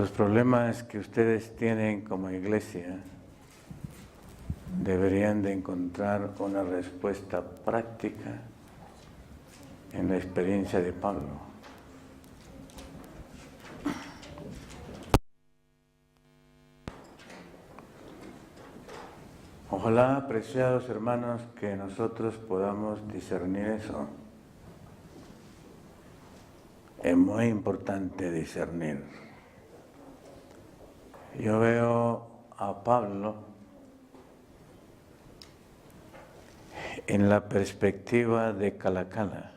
Los problemas que ustedes tienen como iglesia deberían de encontrar una respuesta práctica en la experiencia de Pablo. Ojalá, apreciados hermanos, que nosotros podamos discernir eso. Es muy importante discernir. Yo veo a Pablo en la perspectiva de Cala,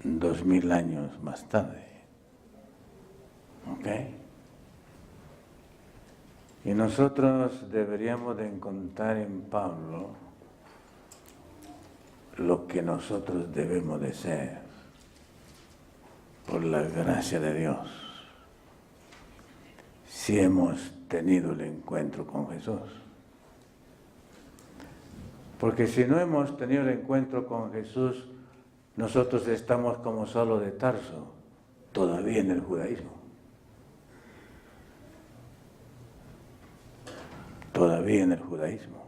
2000 años más tarde. ¿Ok? Y nosotros deberíamos de encontrar en Pablo lo que nosotros debemos de ser por la gracia de Dios, si hemos tenido el encuentro con Jesús. Porque si no hemos tenido el encuentro con Jesús, nosotros estamos como Saulo de Tarso, todavía en el judaísmo. Todavía en el judaísmo.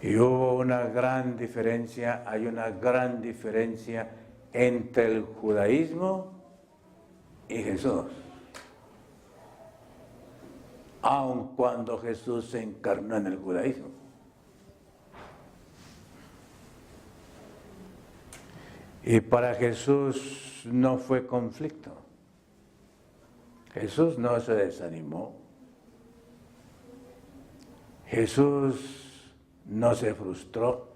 Y hubo una gran diferencia, hay una gran diferencia entre el judaísmo y Jesús. Aun cuando Jesús se encarnó en el judaísmo. Y para Jesús no fue conflicto. Jesús no se desanimó. Jesús no se frustró.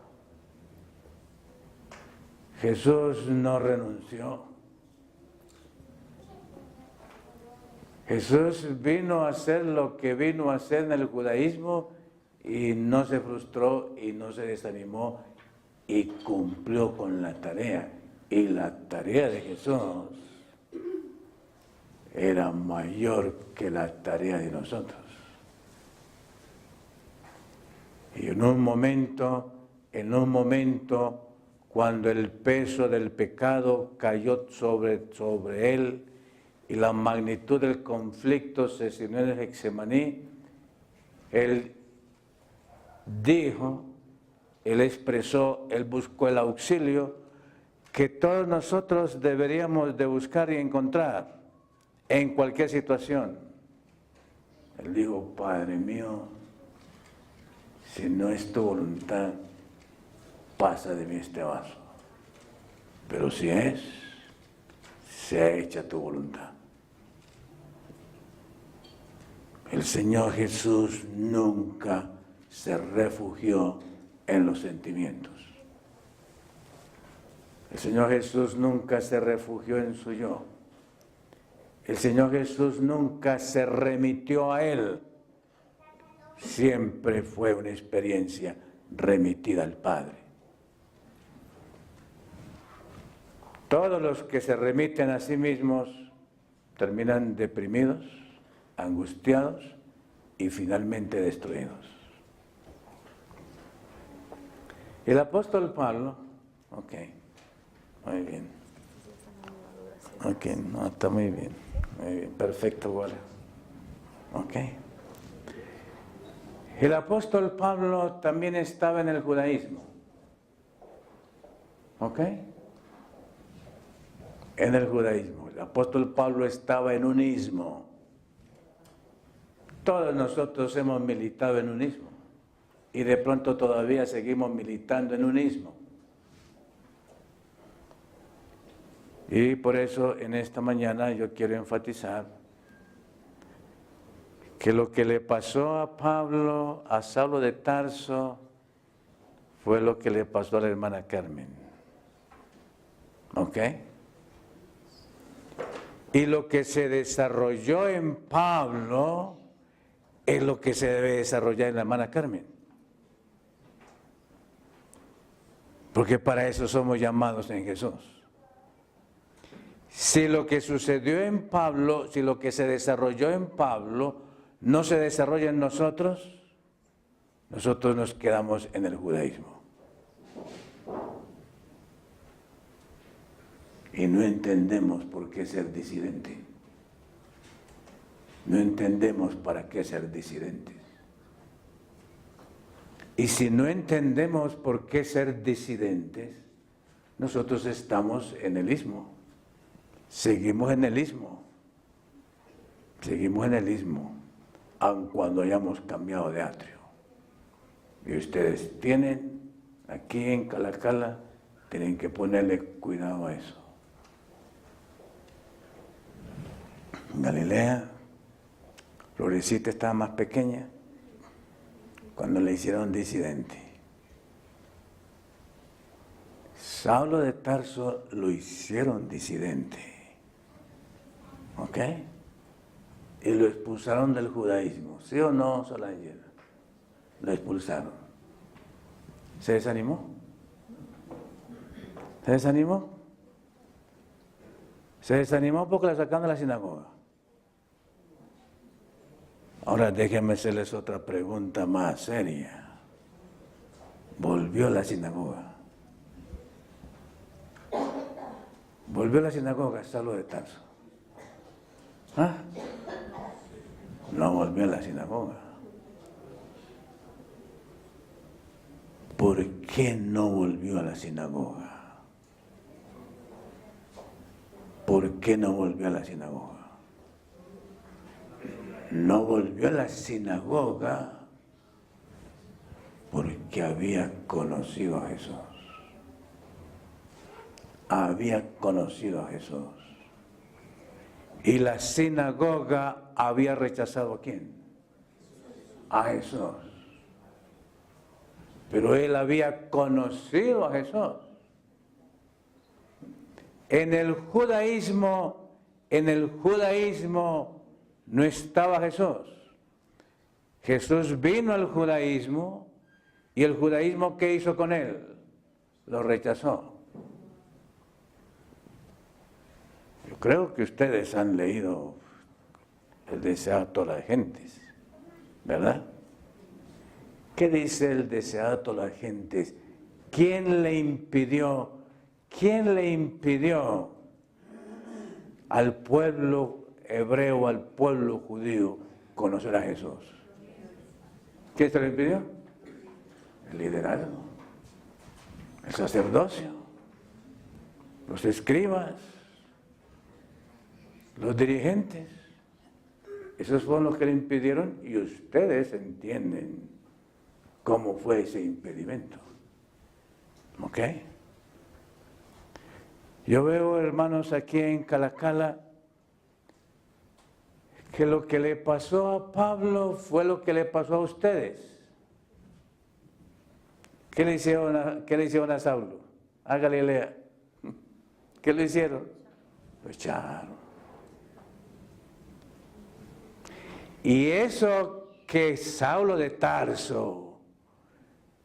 Jesús no renunció. Jesús vino a hacer lo que vino a hacer en el judaísmo y no se frustró y no se desanimó y cumplió con la tarea. Y la tarea de Jesús era mayor que la tarea de nosotros. Y en un momento, cuando el peso del pecado cayó sobre él y la magnitud del conflicto se sintió en el Getsemaní, él dijo, él expresó, él buscó el auxilio que todos nosotros deberíamos de buscar y encontrar en cualquier situación. Él dijo, Padre mío, si no es tu voluntad, pasa de mí este vaso. Pero si es, sea hecha tu voluntad. El Señor Jesús nunca se refugió en los sentimientos. El Señor Jesús nunca se refugió en su yo. El Señor Jesús nunca se remitió a Él. Siempre fue una experiencia remitida al Padre. Todos los que se remiten a sí mismos terminan deprimidos, angustiados y finalmente destruidos. El apóstol Pablo, muy bien. No, está muy bien, perfecto, vale. El apóstol Pablo también estaba en el judaísmo. En el judaísmo. El apóstol Pablo estaba en un ismo. Todos nosotros hemos militado en un ismo. Y de pronto todavía seguimos militando en un ismo. Y por eso en esta mañana yo quiero enfatizar que lo que le pasó a Pablo, a Saulo de Tarso, fue lo que le pasó a la hermana Carmen. Y lo que se desarrolló en Pablo es lo que se debe desarrollar en la hermana Carmen. Porque para eso somos llamados en Jesús. Si lo que sucedió en Pablo, si lo que se desarrolló en Pablo no se desarrolla en nosotros, nosotros nos quedamos en el judaísmo. Y no entendemos por qué ser disidente. No entendemos para qué ser disidentes. Y si no entendemos por qué ser disidentes, nosotros estamos en el istmo. Seguimos en el istmo. Seguimos en el istmo, aun cuando hayamos cambiado de atrio. Y ustedes tienen, aquí en Calacala, tienen que ponerle cuidado a eso. En Galilea, Florecita estaba más pequeña cuando le hicieron disidente. Saulo de Tarso lo hicieron disidente. ¿Ok? Y lo expulsaron del judaísmo. ¿Sí o no, Solange? Lo expulsaron. ¿Se desanimó? ¿Se desanimó? Se desanimó porque la sacaron de la sinagoga. Ahora déjenme hacerles otra pregunta más seria. ¿Volvió a la sinagoga? ¿Volvió a la sinagoga Saulo de Tarso? ¿Ah? No volvió a la sinagoga. ¿Por qué no volvió a la sinagoga? ¿Por qué no volvió a la sinagoga? No volvió a la sinagoga porque había conocido a Jesús. Había conocido a Jesús. Y la sinagoga había rechazado ¿a quién? A Jesús. Pero él había conocido a Jesús. En el judaísmo no estaba Jesús. Jesús vino al judaísmo y el judaísmo ¿qué hizo con él? Lo rechazó. Yo creo que ustedes han leído el deseado de las gentes, ¿verdad? ¿Qué dice el deseado de las gentes? ¿Quién le impidió al pueblo hebreo, al pueblo judío, conocer a Jesús? ¿Quién se lo impidió? El liderazgo, el sacerdocio, los escribas, los dirigentes. Esos fueron los que le impidieron y ustedes entienden cómo fue ese impedimento. ¿Ok? Yo veo, hermanos, aquí en Calacala, que lo que le pasó a Pablo fue lo que le pasó a ustedes. ¿Qué le hicieron a Saulo? A Galilea. ¿Qué le hicieron? Lo echaron. Y eso que Saulo de Tarso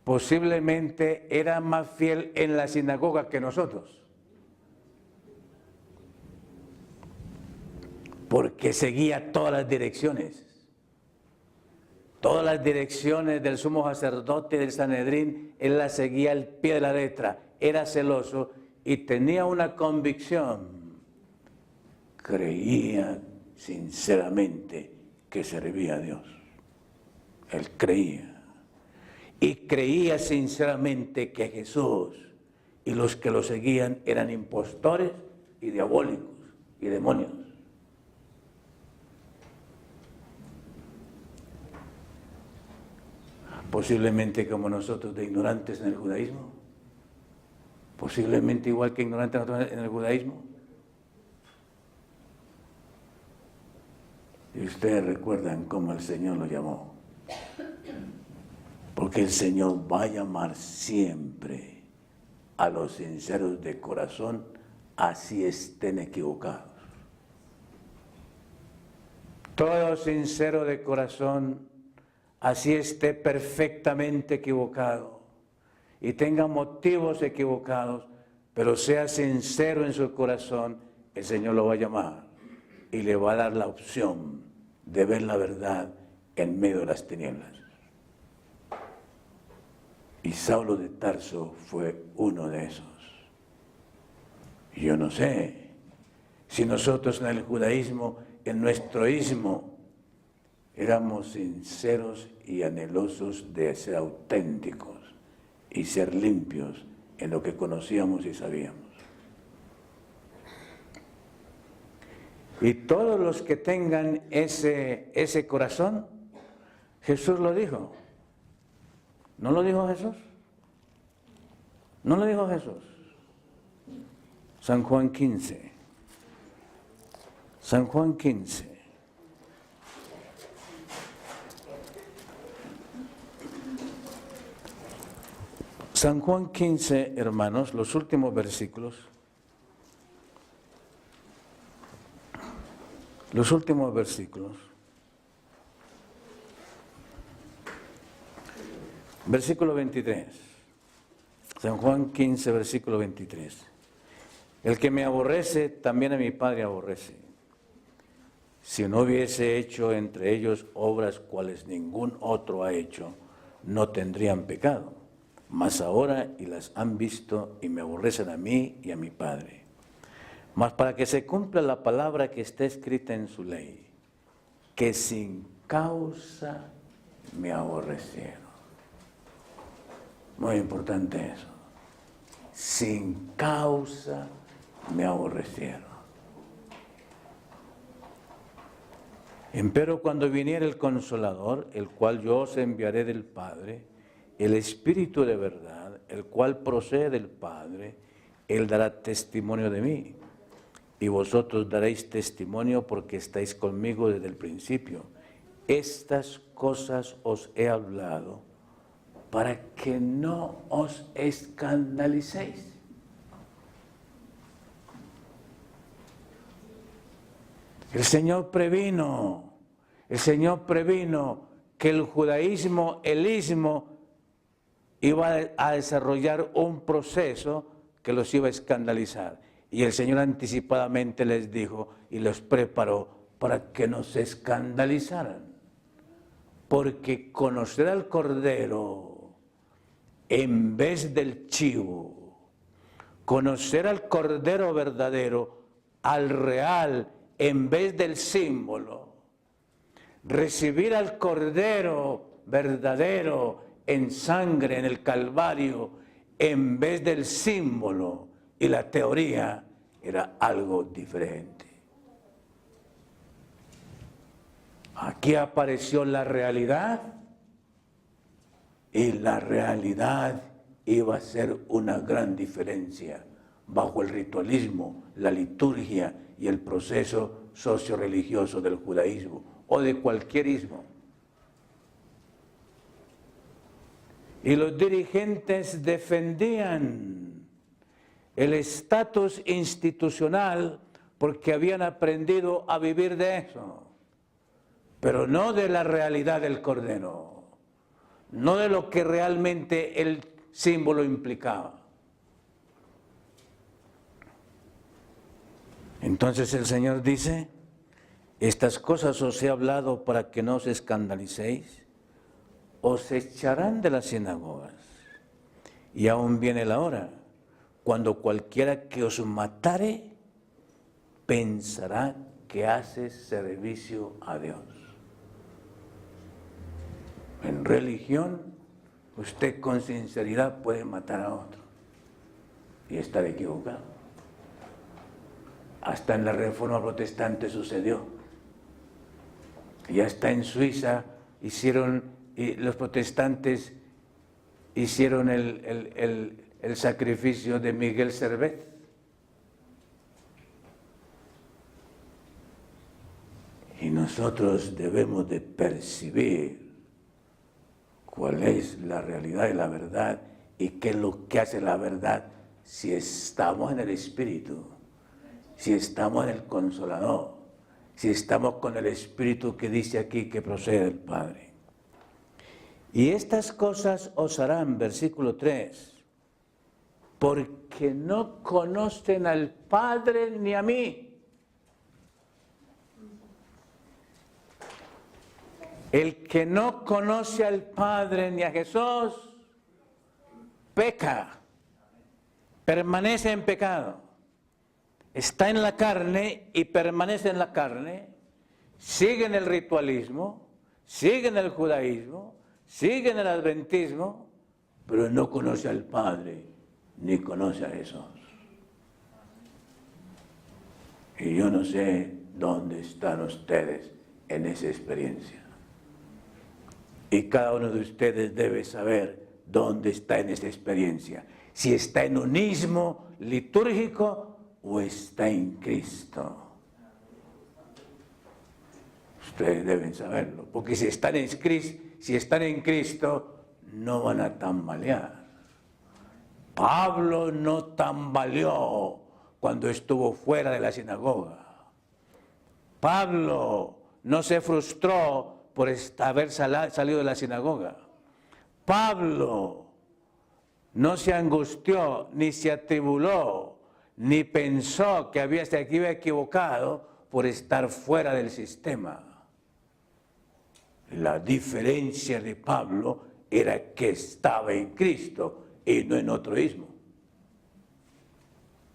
posiblemente era más fiel en la sinagoga que nosotros. Porque seguía todas las direcciones. Todas las direcciones del sumo sacerdote del Sanedrín, él las seguía al pie de la letra. Era celoso y tenía una convicción. Creía sinceramente que servía a Dios. Él creía. Y creía sinceramente que Jesús y los que lo seguían eran impostores y diabólicos y demonios. Posiblemente como nosotros de ignorantes en el judaísmo. Posiblemente igual que ignorantes en el judaísmo. Y ustedes recuerdan cómo el Señor lo llamó. Porque el Señor va a llamar siempre a los sinceros de corazón, así estén equivocados. Todo sincero de corazón, así esté perfectamente equivocado y tenga motivos equivocados, pero sea sincero en su corazón, el Señor lo va a llamar y le va a dar la opción de ver la verdad en medio de las tinieblas. Y Saulo de Tarso fue uno de esos. Yo no sé si nosotros en el judaísmo, en nuestro ismo, éramos sinceros y anhelosos de ser auténticos y ser limpios en lo que conocíamos y sabíamos. Y todos los que tengan ese corazón, Jesús lo dijo. ¿No lo dijo Jesús? ¿No lo dijo Jesús? San Juan 15. San Juan 15. San Juan 15, hermanos, los últimos versículos. Los últimos versículos. Versículo 23. San Juan 15, versículo 23. El que me aborrece, también a mi Padre aborrece. Si no hubiese hecho entre ellos obras cuales ningún otro ha hecho, no tendrían pecado. Mas ahora y las han visto y me aborrecen a mí y a mi Padre. Mas para que se cumpla la palabra que está escrita en su ley, que sin causa me aborrecieron. Muy importante eso. Sin causa me aborrecieron. Empero cuando viniere el Consolador, el cual yo os enviaré del Padre, el Espíritu de verdad, el cual procede del Padre, Él dará testimonio de mí. Y vosotros daréis testimonio porque estáis conmigo desde el principio. Estas cosas os he hablado para que no os escandalicéis. El Señor previno que el judaísmo, el ismo, iba a desarrollar un proceso que los iba a escandalizar. Y el Señor anticipadamente les dijo y los preparó para que no se escandalizaran. Porque conocer al Cordero en vez del chivo, conocer al Cordero verdadero, al real en vez del símbolo, recibir al Cordero verdadero en sangre, en el Calvario, en vez del símbolo y la teoría, era algo diferente. Aquí apareció la realidad y la realidad iba a ser una gran diferencia bajo el ritualismo, la liturgia y el proceso socio-religioso del judaísmo o de cualquier ismo. Y los dirigentes defendían el estatus institucional porque habían aprendido a vivir de eso, pero no de la realidad del Cordero, no de lo que realmente el símbolo implicaba. Entonces el Señor dice, estas cosas os he hablado para que no os escandalicéis, os echarán de las sinagogas, y aún viene la hora, cuando cualquiera que os matare, pensará que hace servicio a Dios. En religión, usted con sinceridad puede matar a otro y estar equivocado. Hasta en la Reforma Protestante sucedió. Y hasta en Suiza los protestantes hicieron el sacrificio de Miguel Servet. Y nosotros debemos de percibir cuál es la realidad y la verdad y qué es lo que hace la verdad si estamos en el Espíritu, si estamos en el Consolador, si estamos con el Espíritu que dice aquí que procede del Padre. Y estas cosas os harán, versículo 3, porque no conocen al Padre ni a mí. El que no conoce al Padre ni a Jesús, peca, permanece en pecado. está en la carne y permanece en la carne, siguen el ritualismo, siguen el judaísmo, siguen el adventismo, pero no conoce al Padre ni conoce a Jesús. Y yo no sé dónde están ustedes en esa experiencia. Y cada uno de ustedes debe saber dónde está en esa experiencia. Si está en un ismo litúrgico o está en Cristo. Ustedes deben saberlo, porque si están en Cristo, no van a tambalear. Pablo no tambaleó cuando estuvo fuera de la sinagoga. Pablo no se frustró por haber salido de la sinagoga. Pablo no se angustió, ni se atribuló, ni pensó que se iba equivocado por estar fuera del sistema. La diferencia de Pablo era que estaba en Cristo y no en otro ismo.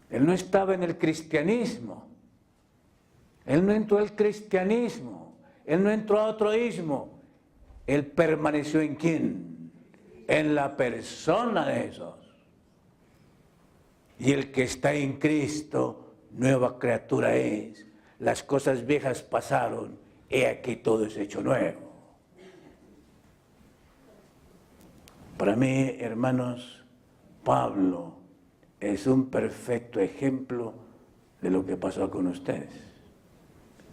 Él no estaba en el cristianismo. Él no entró al cristianismo. Él no entró a otro ismo. Él permaneció ¿en quién? En la persona de Jesús. Y el que está en Cristo, nueva criatura es. Las cosas viejas pasaron, he aquí todo es hecho nuevo. Para mí, hermanos, Pablo es un perfecto ejemplo de lo que pasó con ustedes.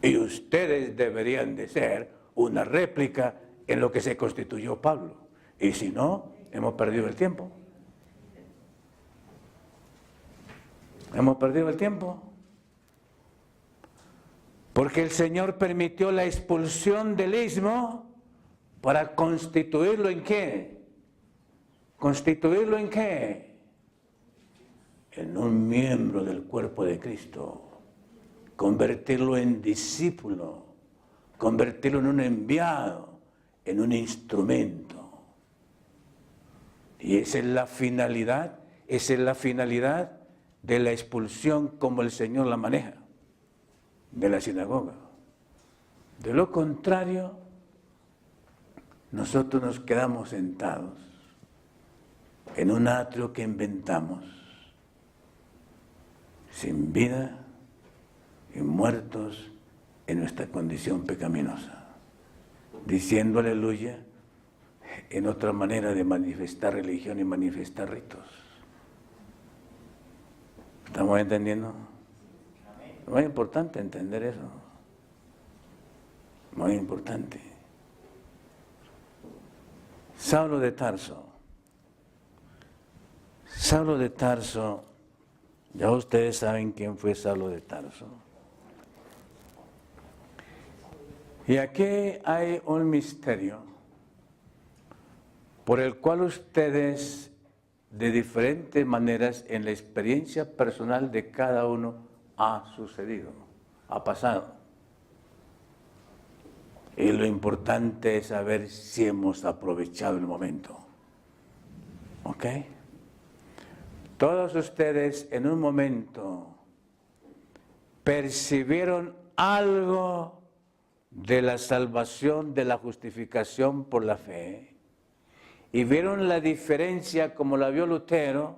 Y ustedes deberían de ser una réplica en lo que se constituyó Pablo. Y si no, hemos perdido el tiempo. Hemos perdido el tiempo. Porque el Señor permitió la expulsión del ismo para constituirlo ¿en qué? ¿Constituirlo en qué? En un miembro del cuerpo de Cristo. Convertirlo en discípulo. Convertirlo en un enviado, en un instrumento. Y esa es la finalidad de la expulsión como el Señor la maneja, de la sinagoga. De lo contrario, nosotros nos quedamos sentados en un atrio que inventamos, sin vida y muertos en nuestra condición pecaminosa, diciendo aleluya en otra manera de manifestar religión y manifestar ritos. ¿Estamos entendiendo? Muy importante entender eso. Muy importante. Saulo de Tarso. Saulo de Tarso, ya ustedes saben quién fue Saulo de Tarso. Y aquí hay un misterio por el cual ustedes, de diferentes maneras, en la experiencia personal de cada uno, ha sucedido, ha pasado. Y lo importante es saber si hemos aprovechado el momento. ¿Ok? Todos ustedes en un momento percibieron algo de la salvación, de la justificación por la fe, y vieron la diferencia, como la vio Lutero,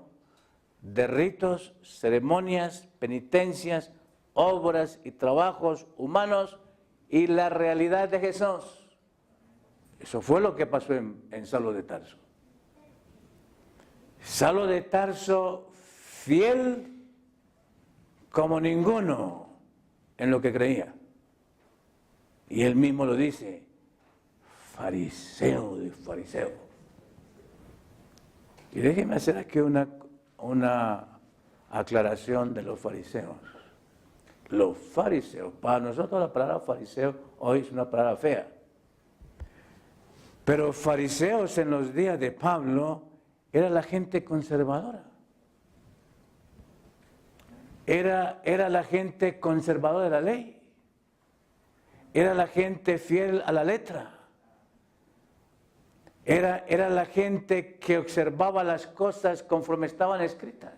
de ritos, ceremonias, penitencias, obras y trabajos humanos y la realidad de Jesús. Eso fue lo que pasó en Saulo de Tarso. Saulo de Tarso, fiel como ninguno en lo que creía. Y él mismo lo dice, fariseo de fariseo. Y déjenme hacer aquí una aclaración de los fariseos. Los fariseos, para nosotros la palabra fariseo hoy es una palabra fea. Pero fariseos en los días de Pablo era la gente conservadora. Era la gente conservadora de la ley. Era la gente fiel a la letra. Era la gente que observaba las cosas conforme estaban escritas.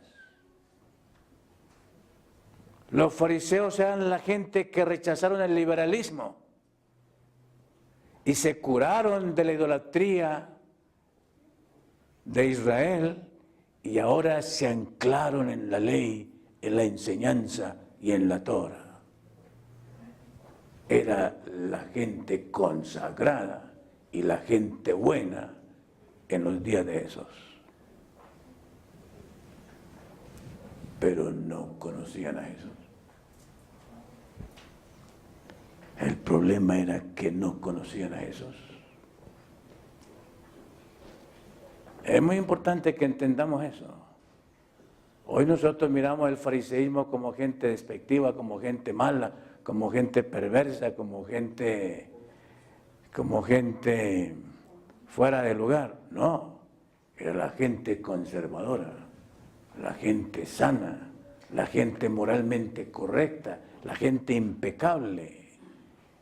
Los fariseos eran la gente que rechazaron el liberalismo y se curaron de la idolatría de Israel y ahora se anclaron en la ley, en la enseñanza y en la Torah. Era la gente consagrada y la gente buena en los días de esos. Pero no conocían a Jesús. El problema era que no conocían a Jesús. Es muy importante que entendamos eso. Hoy nosotros miramos el fariseísmo como gente despectiva, como gente mala, como gente perversa, como gente fuera de lugar. No, era la gente conservadora, la gente sana, la gente moralmente correcta, la gente impecable.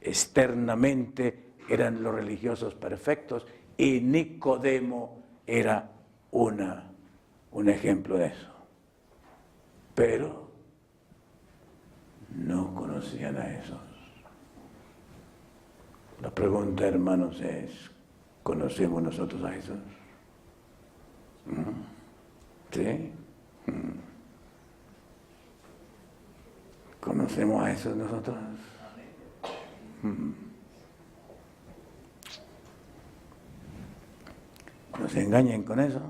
Externamente eran los religiosos perfectos y Nicodemo era un ejemplo de eso. Pero no conocían a Jesús. La pregunta, hermanos, es, ¿conocemos nosotros a Jesús? ¿Sí? ¿Conocemos a Jesús nosotros? No se engañen con eso.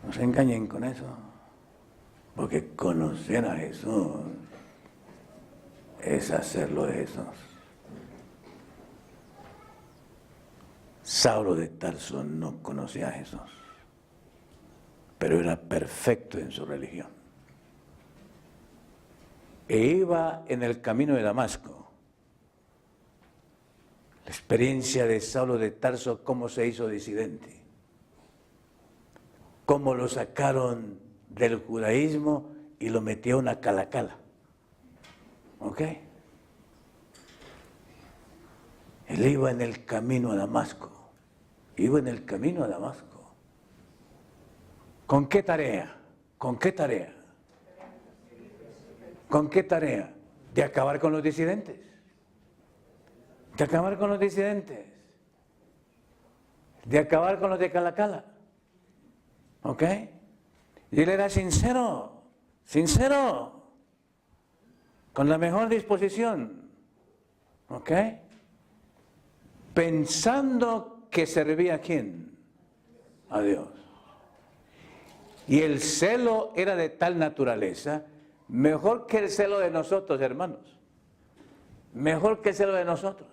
No se engañen con eso. Porque conocer a Jesús es hacerlo de Jesús. Saulo de Tarso no conocía a Jesús, pero era perfecto en su religión. E iba en el camino de Damasco. La experiencia de Saulo de Tarso, cómo se hizo disidente, cómo lo sacaron del judaísmo y lo metió a una calacala. ¿Ok? Él iba en el camino a Damasco. Iba en el camino a Damasco. ¿Con qué tarea? ¿Con qué tarea? ¿Con qué tarea? De acabar con los disidentes. De acabar con los disidentes. De acabar con los de Calacala. ¿Ok? Y él era sincero, con la mejor disposición. ¿Ok? Pensando que servía a quién? A Dios. Y el celo era de tal naturaleza, mejor que el celo de nosotros, hermanos. Mejor que el celo de nosotros.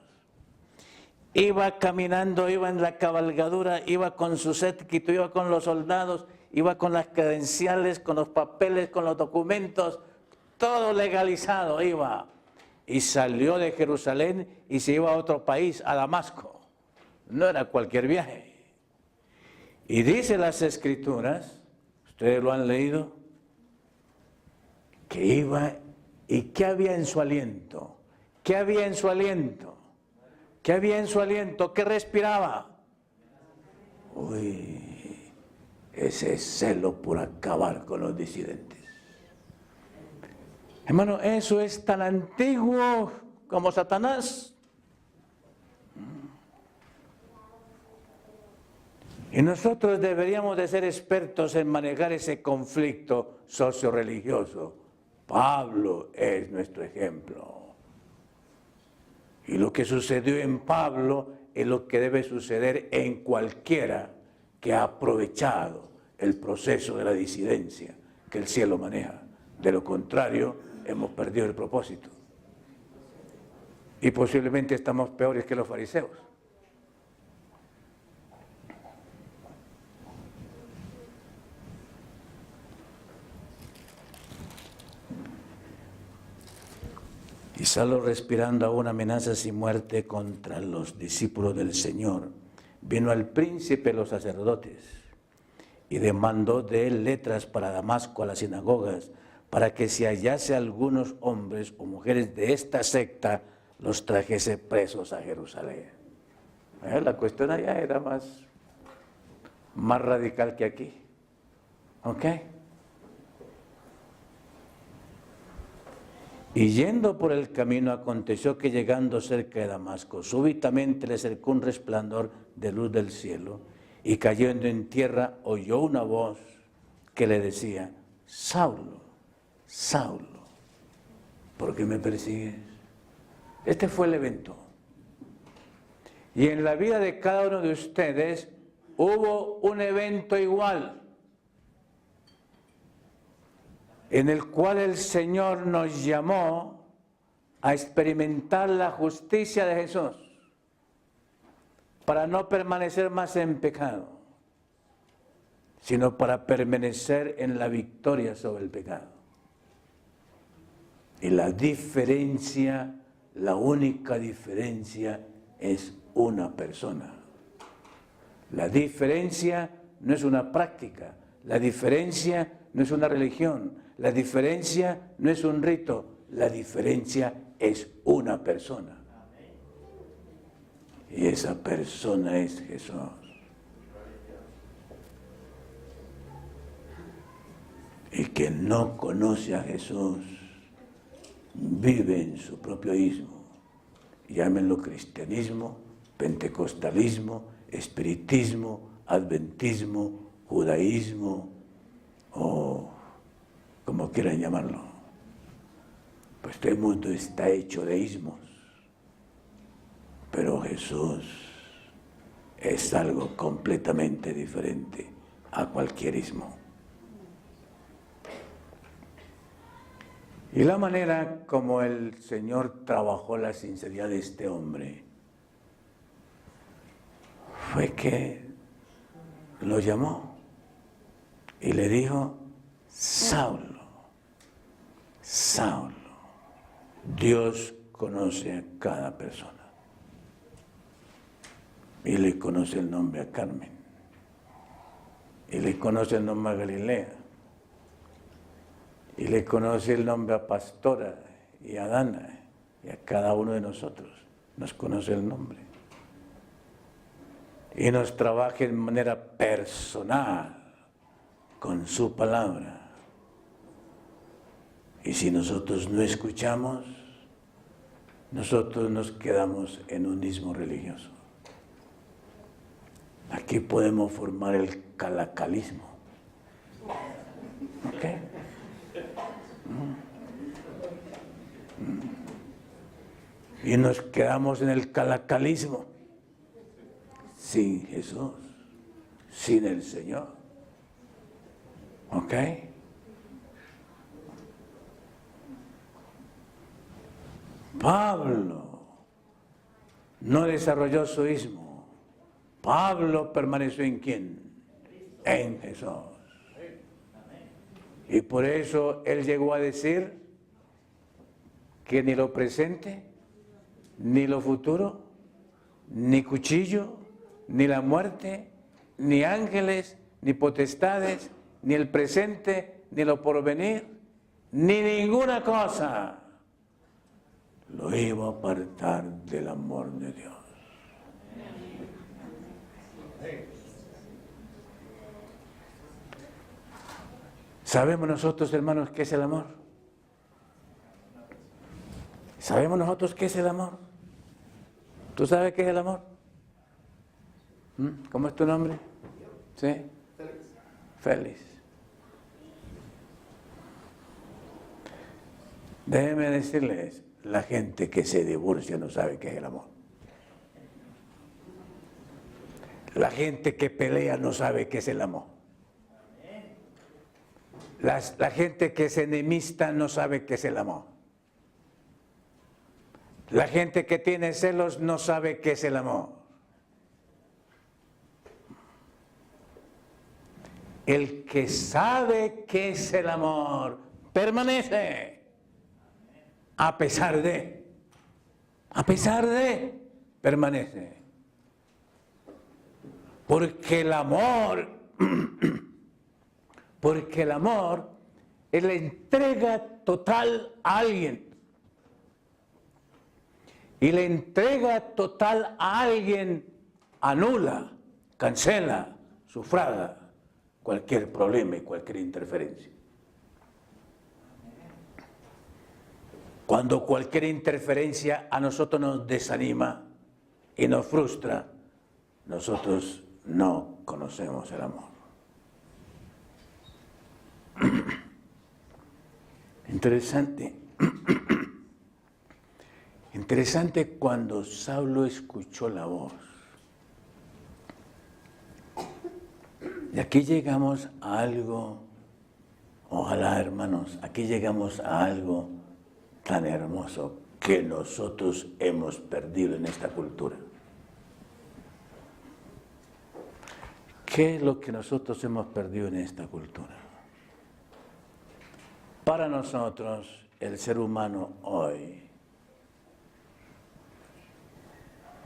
Iba caminando, iba en la cabalgadura, iba con su séquito, iba con los soldados, iba con las credenciales, con los papeles, con los documentos, todo legalizado iba. Y salió de Jerusalén y se iba a otro país, a Damasco. No era cualquier viaje. Y dice las Escrituras, ustedes lo han leído, que iba y ¿qué había en su aliento? ¿Qué había en su aliento? ¿Qué había en su aliento? ¿Qué respiraba? Uy, ese celo por acabar con los disidentes. Hermano, eso es tan antiguo como Satanás. Y nosotros deberíamos de ser expertos en manejar ese conflicto socio-religioso. Pablo es nuestro ejemplo. Y lo que sucedió en Pablo es lo que debe suceder en cualquiera que ha aprovechado el proceso de la disidencia que el cielo maneja. De lo contrario, hemos perdido el propósito. Y posiblemente estamos peores que los fariseos. Y Saulo, respirando aún amenazas y muerte contra los discípulos del Señor, vino al príncipe de los sacerdotes y demandó de él letras para Damasco a las sinagogas, para que si hallase algunos hombres o mujeres de esta secta, los trajese presos a Jerusalén. La cuestión allá era más radical que aquí. ¿Ok? Y yendo por el camino, aconteció que llegando cerca de Damasco, súbitamente le acercó un resplandor de luz del cielo, y cayendo en tierra oyó una voz que le decía: Saulo, Saulo, ¿por qué me persigues? Este fue el evento. Y en la vida de cada uno de ustedes hubo un evento igual, en el cual el Señor nos llamó a experimentar la justicia de Jesús, para no permanecer más en pecado, sino para permanecer en la victoria sobre el pecado. Y la diferencia, la única diferencia, es una persona. La diferencia no es una práctica, la diferencia no es una religión, la diferencia no es un rito, la diferencia es una persona. Y esa persona es Jesús. Y quien no conoce a Jesús vive en su propio ismo. Llámenlo cristianismo, pentecostalismo, espiritismo, adventismo, judaísmo, o como quieran llamarlo. Pues todo el mundo está hecho de ismos. Pero Jesús es algo completamente diferente a cualquier ismo. Y la manera como el Señor trabajó la sinceridad de este hombre fue que lo llamó y le dijo: Saulo, Saulo. Dios conoce a cada persona. Y le conoce el nombre a Carmen. Y le conoce el nombre a Galilea. Y le conoce el nombre a Pastora y a Dana. Y a cada uno de nosotros nos conoce el nombre. Y nos trabaja de manera personal con su palabra. Y si nosotros no escuchamos, nosotros nos quedamos en un ismo religioso. Aquí podemos formar el calacalismo. ¿Ok? Y nos quedamos en el calacalismo, sin Jesús, sin el Señor. ¿Ok? Pablo no desarrolló su ismo. Pablo permaneció ¿en quién? En Jesús. Y por eso él llegó a decir que ni lo presente, ni lo futuro, ni cuchillo, ni la muerte, ni ángeles, ni potestades, ni el presente, ni lo porvenir, ni ninguna cosa lo iba a apartar del amor de Dios. ¿Sabemos nosotros, hermanos, qué es el amor? ¿Sabemos nosotros qué es el amor? ¿Tú sabes qué es el amor? ¿Cómo es tu nombre? ¿Sí? Félix. Déjenme decirles, la gente que se divorcia no sabe qué es el amor. La gente que pelea no sabe qué es el amor. La gente que es enemista no sabe qué es el amor. La gente que tiene celos no sabe qué es el amor. El que sabe qué es el amor permanece a pesar de, permanece. Porque el amor es la entrega total a alguien. Y la entrega total a alguien anula, cancela, sufraga cualquier problema y cualquier interferencia. Cuando cualquier interferencia a nosotros nos desanima y nos frustra, nosotros no conocemos el amor. Interesante. Interesante cuando Saulo escuchó la voz. Y aquí llegamos a algo, ojalá hermanos, aquí llegamos a algo tan hermoso que nosotros hemos perdido en esta cultura. ¿Qué es lo que nosotros hemos perdido en esta cultura? Para nosotros, el ser humano hoy,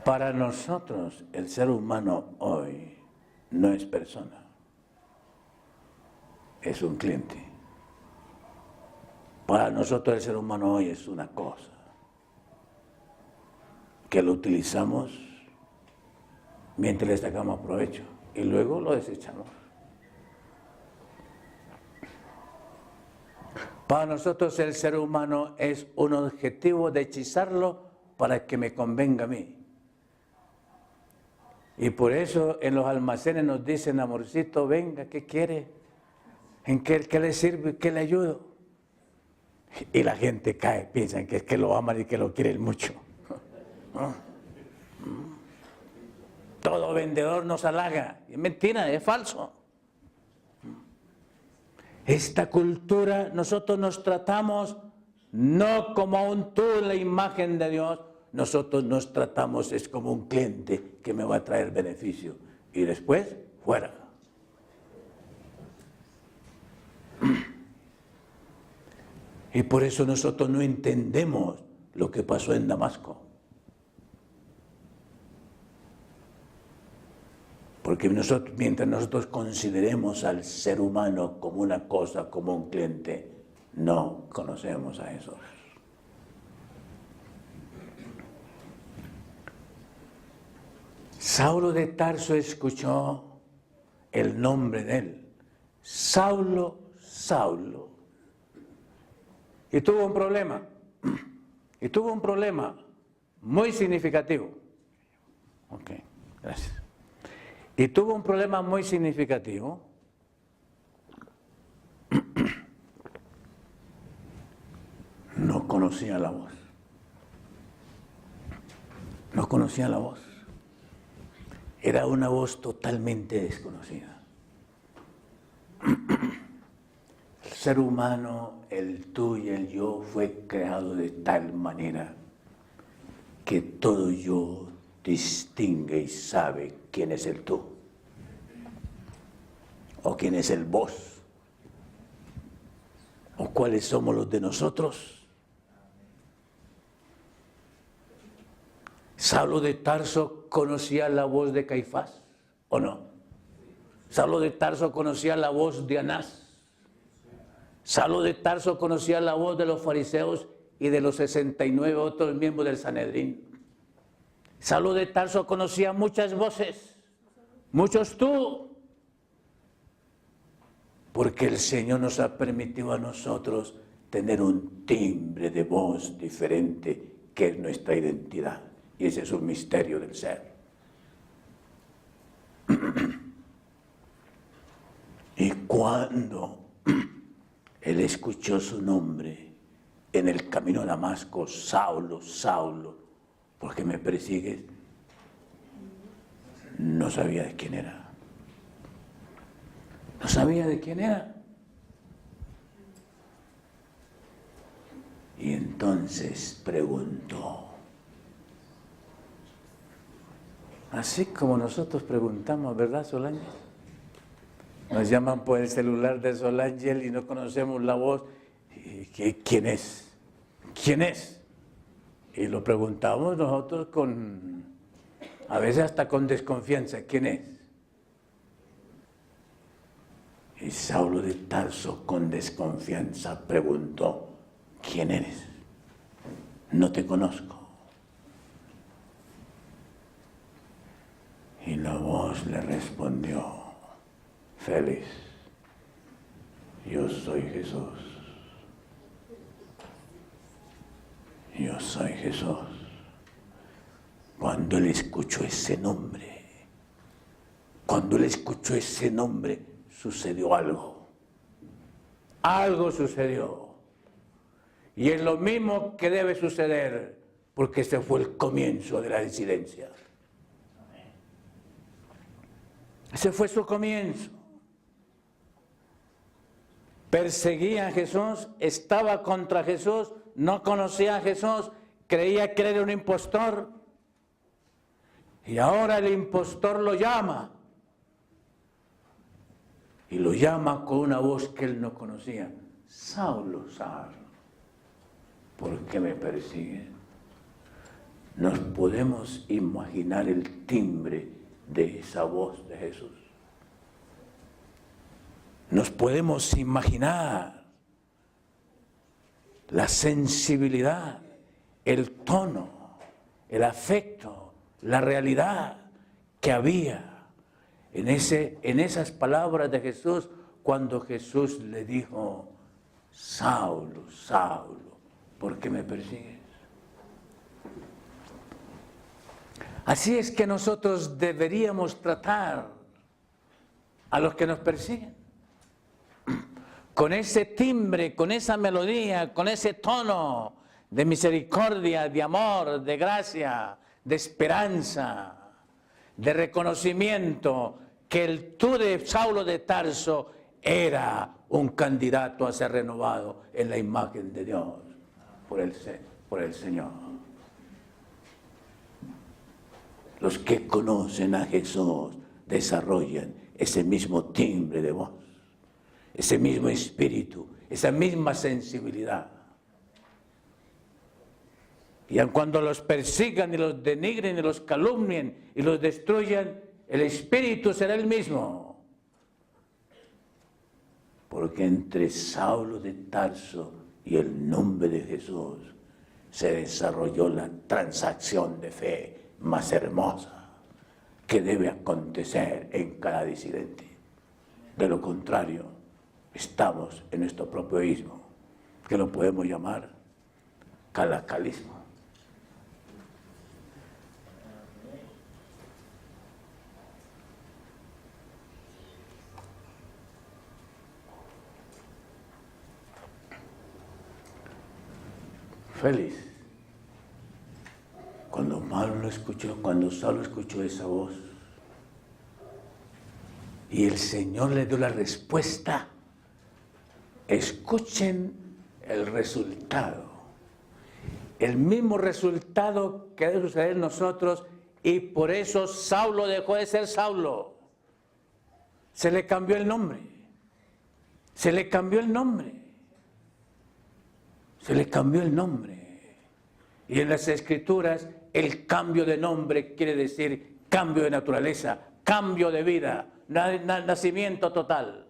para nosotros, el ser humano hoy no es persona, es un cliente. Para nosotros el ser humano hoy es una cosa que lo utilizamos mientras le sacamos provecho y luego lo desechamos. Para nosotros el ser humano es un objetivo de hechizarlo para que me convenga a mí. Y por eso en los almacenes nos dicen, amorcito, venga, ¿qué quiere? ¿En qué le sirve? ¿Qué le ayudo? Y la gente cae, piensan que es que lo aman y que lo quieren mucho. Todo vendedor nos halaga. Es mentira, es falso. Esta cultura, nosotros nos tratamos no como un tú en la imagen de Dios, nosotros nos tratamos es como un cliente que me va a traer beneficio. Y después, fuera. Y por eso nosotros no entendemos lo que pasó en Damasco. Porque mientras nosotros consideremos al ser humano como una cosa, como un cliente, no conocemos a esos. Saulo de Tarso escuchó el nombre de él. Saulo, Saulo. Y tuvo un problema. Y tuvo un problema muy significativo. Ok, gracias. Y tuvo un problema muy significativo. No conocía la voz. No conocía la voz. Era una voz totalmente desconocida. El ser humano, el tú y el yo, fue creado de tal manera que todo yo distingue y sabe quién es el tú o quién es el vos o cuáles somos los de nosotros. ¿Saulo de Tarso conocía la voz de Caifás o no? ¿Saulo de Tarso conocía la voz de Anás? ¿Saulo de Tarso conocía la voz de los fariseos y de los 69 otros miembros del Sanedrín? Saulo de Tarso conocía muchas voces, muchos tú, porque el Señor nos ha permitido a nosotros tener un timbre de voz diferente que es nuestra identidad. Y ese es un misterio del ser. Y cuando él escuchó su nombre en el camino a Damasco, Saulo, Saulo, ¿por qué me persigues? No sabía de quién era. No sabía de quién era. Y entonces preguntó. Así como nosotros preguntamos, ¿verdad, Solángel? Nos llaman por el celular de Solángel y no conocemos la voz. ¿Quién es? ¿Quién es? Y lo preguntamos nosotros a veces hasta con desconfianza, ¿quién es? Y Saulo de Tarso con desconfianza preguntó, ¿quién eres? No te conozco. Y la voz le respondió, Félix, yo soy Jesús. Yo soy Jesús. Cuando él escuchó ese nombre, sucedió algo. Algo sucedió. Y es lo mismo que debe suceder, porque ese fue el comienzo de la disidencia. Ese fue su comienzo. Perseguía a Jesús, estaba contra Jesús, no conocía a Jesús, creía que era un impostor. Y ahora el impostor lo llama. Y lo llama con una voz que él no conocía. Saulo, Saulo, ¿por qué me persigues? Nos podemos imaginar el timbre de esa voz de Jesús. Nos podemos imaginar la sensibilidad, el tono, el afecto, la realidad que había en esas palabras de Jesús cuando Jesús le dijo: Saulo, Saulo, ¿por qué me persigues? Así es que nosotros deberíamos tratar a los que nos persiguen. Con ese timbre, con esa melodía, con ese tono de misericordia, de amor, de gracia, de esperanza, de reconocimiento que el tú de Saulo de Tarso era un candidato a ser renovado en la imagen de Dios por el Señor. Los que conocen a Jesús desarrollan ese mismo timbre de voz, ese mismo espíritu, esa misma sensibilidad. Y aun cuando los persigan y los denigren y los calumnien y los destruyan, el espíritu será el mismo. Porque entre Saulo de Tarso y el nombre de Jesús se desarrolló la transacción de fe más hermosa que debe acontecer en cada disidente. De lo contrario, estamos en nuestro propio ismo, que lo podemos llamar calacalismo. Félix, cuando Saulo escuchó esa voz y el Señor le dio la respuesta, escuchen el resultado, el mismo resultado que debe suceder en nosotros, y por eso Saulo dejó de ser Saulo. Se le cambió el nombre, se le cambió el nombre. Se le cambió el nombre. Y en las Escrituras, el cambio de nombre quiere decir cambio de naturaleza, cambio de vida, nacimiento total.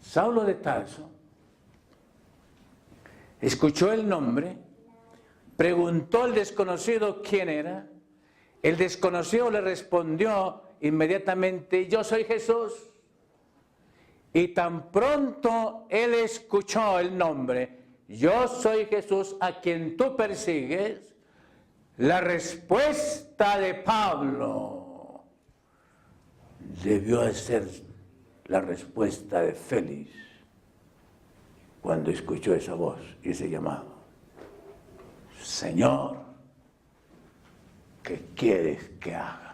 Saulo de Tarso escuchó el nombre, preguntó al desconocido quién era. El desconocido le respondió inmediatamente: yo soy Jesús. Y tan pronto él escuchó el nombre, yo soy Jesús a quien tú persigues, la respuesta de Pablo debió ser la respuesta de Félix cuando escuchó esa voz y ese llamado: Señor, ¿qué quieres que haga?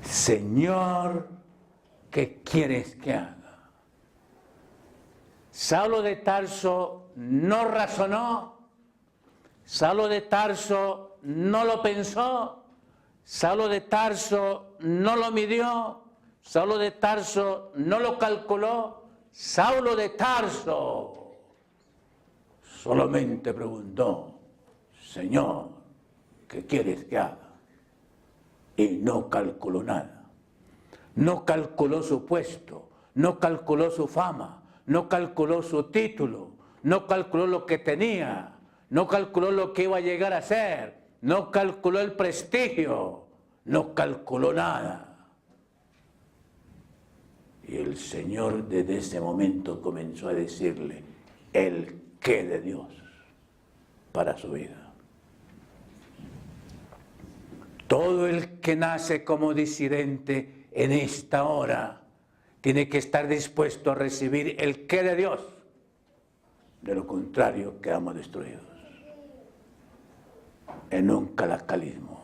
Señor, ¿qué quieres que haga? Saulo de Tarso no razonó, Saulo de Tarso no lo pensó, Saulo de Tarso no lo midió, Saulo de Tarso no lo calculó, Saulo de Tarso solamente preguntó: Señor, ¿qué quieres que haga? Y no calculó nada. No calculó su puesto, no calculó su fama, no calculó su título, no calculó lo que tenía, no calculó lo que iba a llegar a ser, no calculó el prestigio, no calculó nada. Y el Señor desde ese momento comenzó a decirle el qué de Dios para su vida. Todo el que nace como disidente en esta hora tiene que estar dispuesto a recibir el qué de Dios. De lo contrario, quedamos destruidos en un calacalismo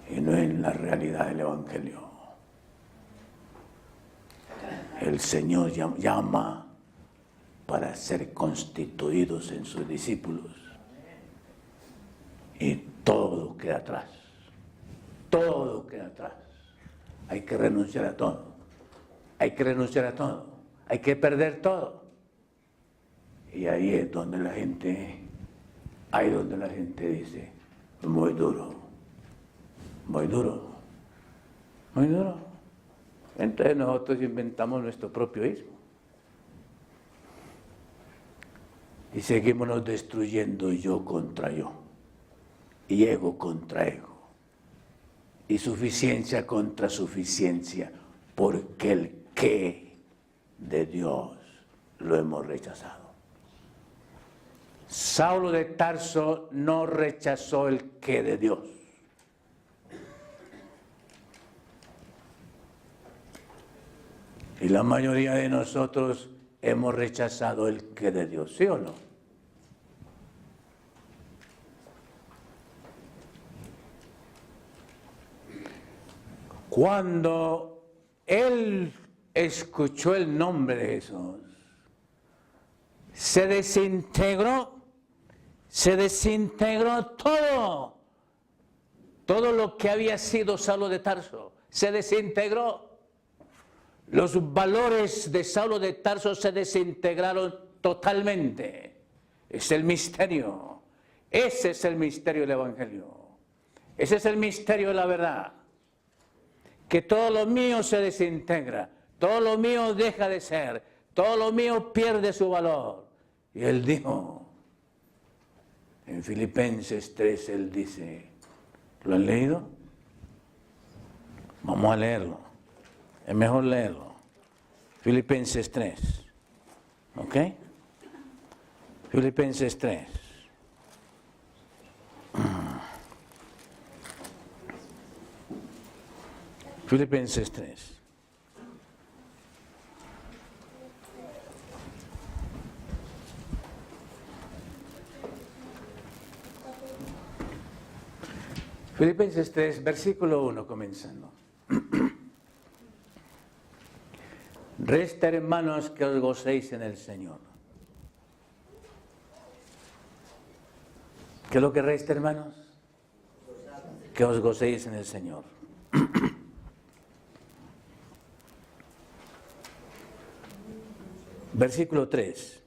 y no en la realidad del Evangelio. El Señor llama para ser constituidos en sus discípulos y todo queda atrás. Todo queda atrás. Hay que renunciar a todo. Hay que renunciar a todo. Hay que perder todo. Y ahí es donde la gente dice, muy duro, muy duro, muy duro. Entonces nosotros inventamos nuestro propio ismo. Y seguimos destruyendo yo contra yo. Y ego contra ego. Y suficiencia contra suficiencia. Porque el qué de Dios lo hemos rechazado. Saulo de Tarso no rechazó el qué de Dios. Y la mayoría de nosotros hemos rechazado el qué de Dios, ¿sí o no? Cuando él escuchó el nombre de Jesús, se desintegró todo lo que había sido Saulo de Tarso, se desintegró. Los valores de Saulo de Tarso se desintegraron totalmente. Es el misterio. Ese es el misterio del Evangelio. Ese es el misterio de la verdad. Que todo lo mío se desintegra, todo lo mío deja de ser, todo lo mío pierde su valor. Y él dijo, en Filipenses 3, él dice, ¿lo han leído? Vamos a leerlo. Es mejor leerlo. Filipenses 3. ¿Ok? Filipenses 3. Filipenses 3. Filipenses 3, versículo 1, comenzando. Resta, hermanos, que os gocéis en el Señor. ¿Qué es lo que resta, hermanos? Que os gocéis en el Señor. Versículo 3.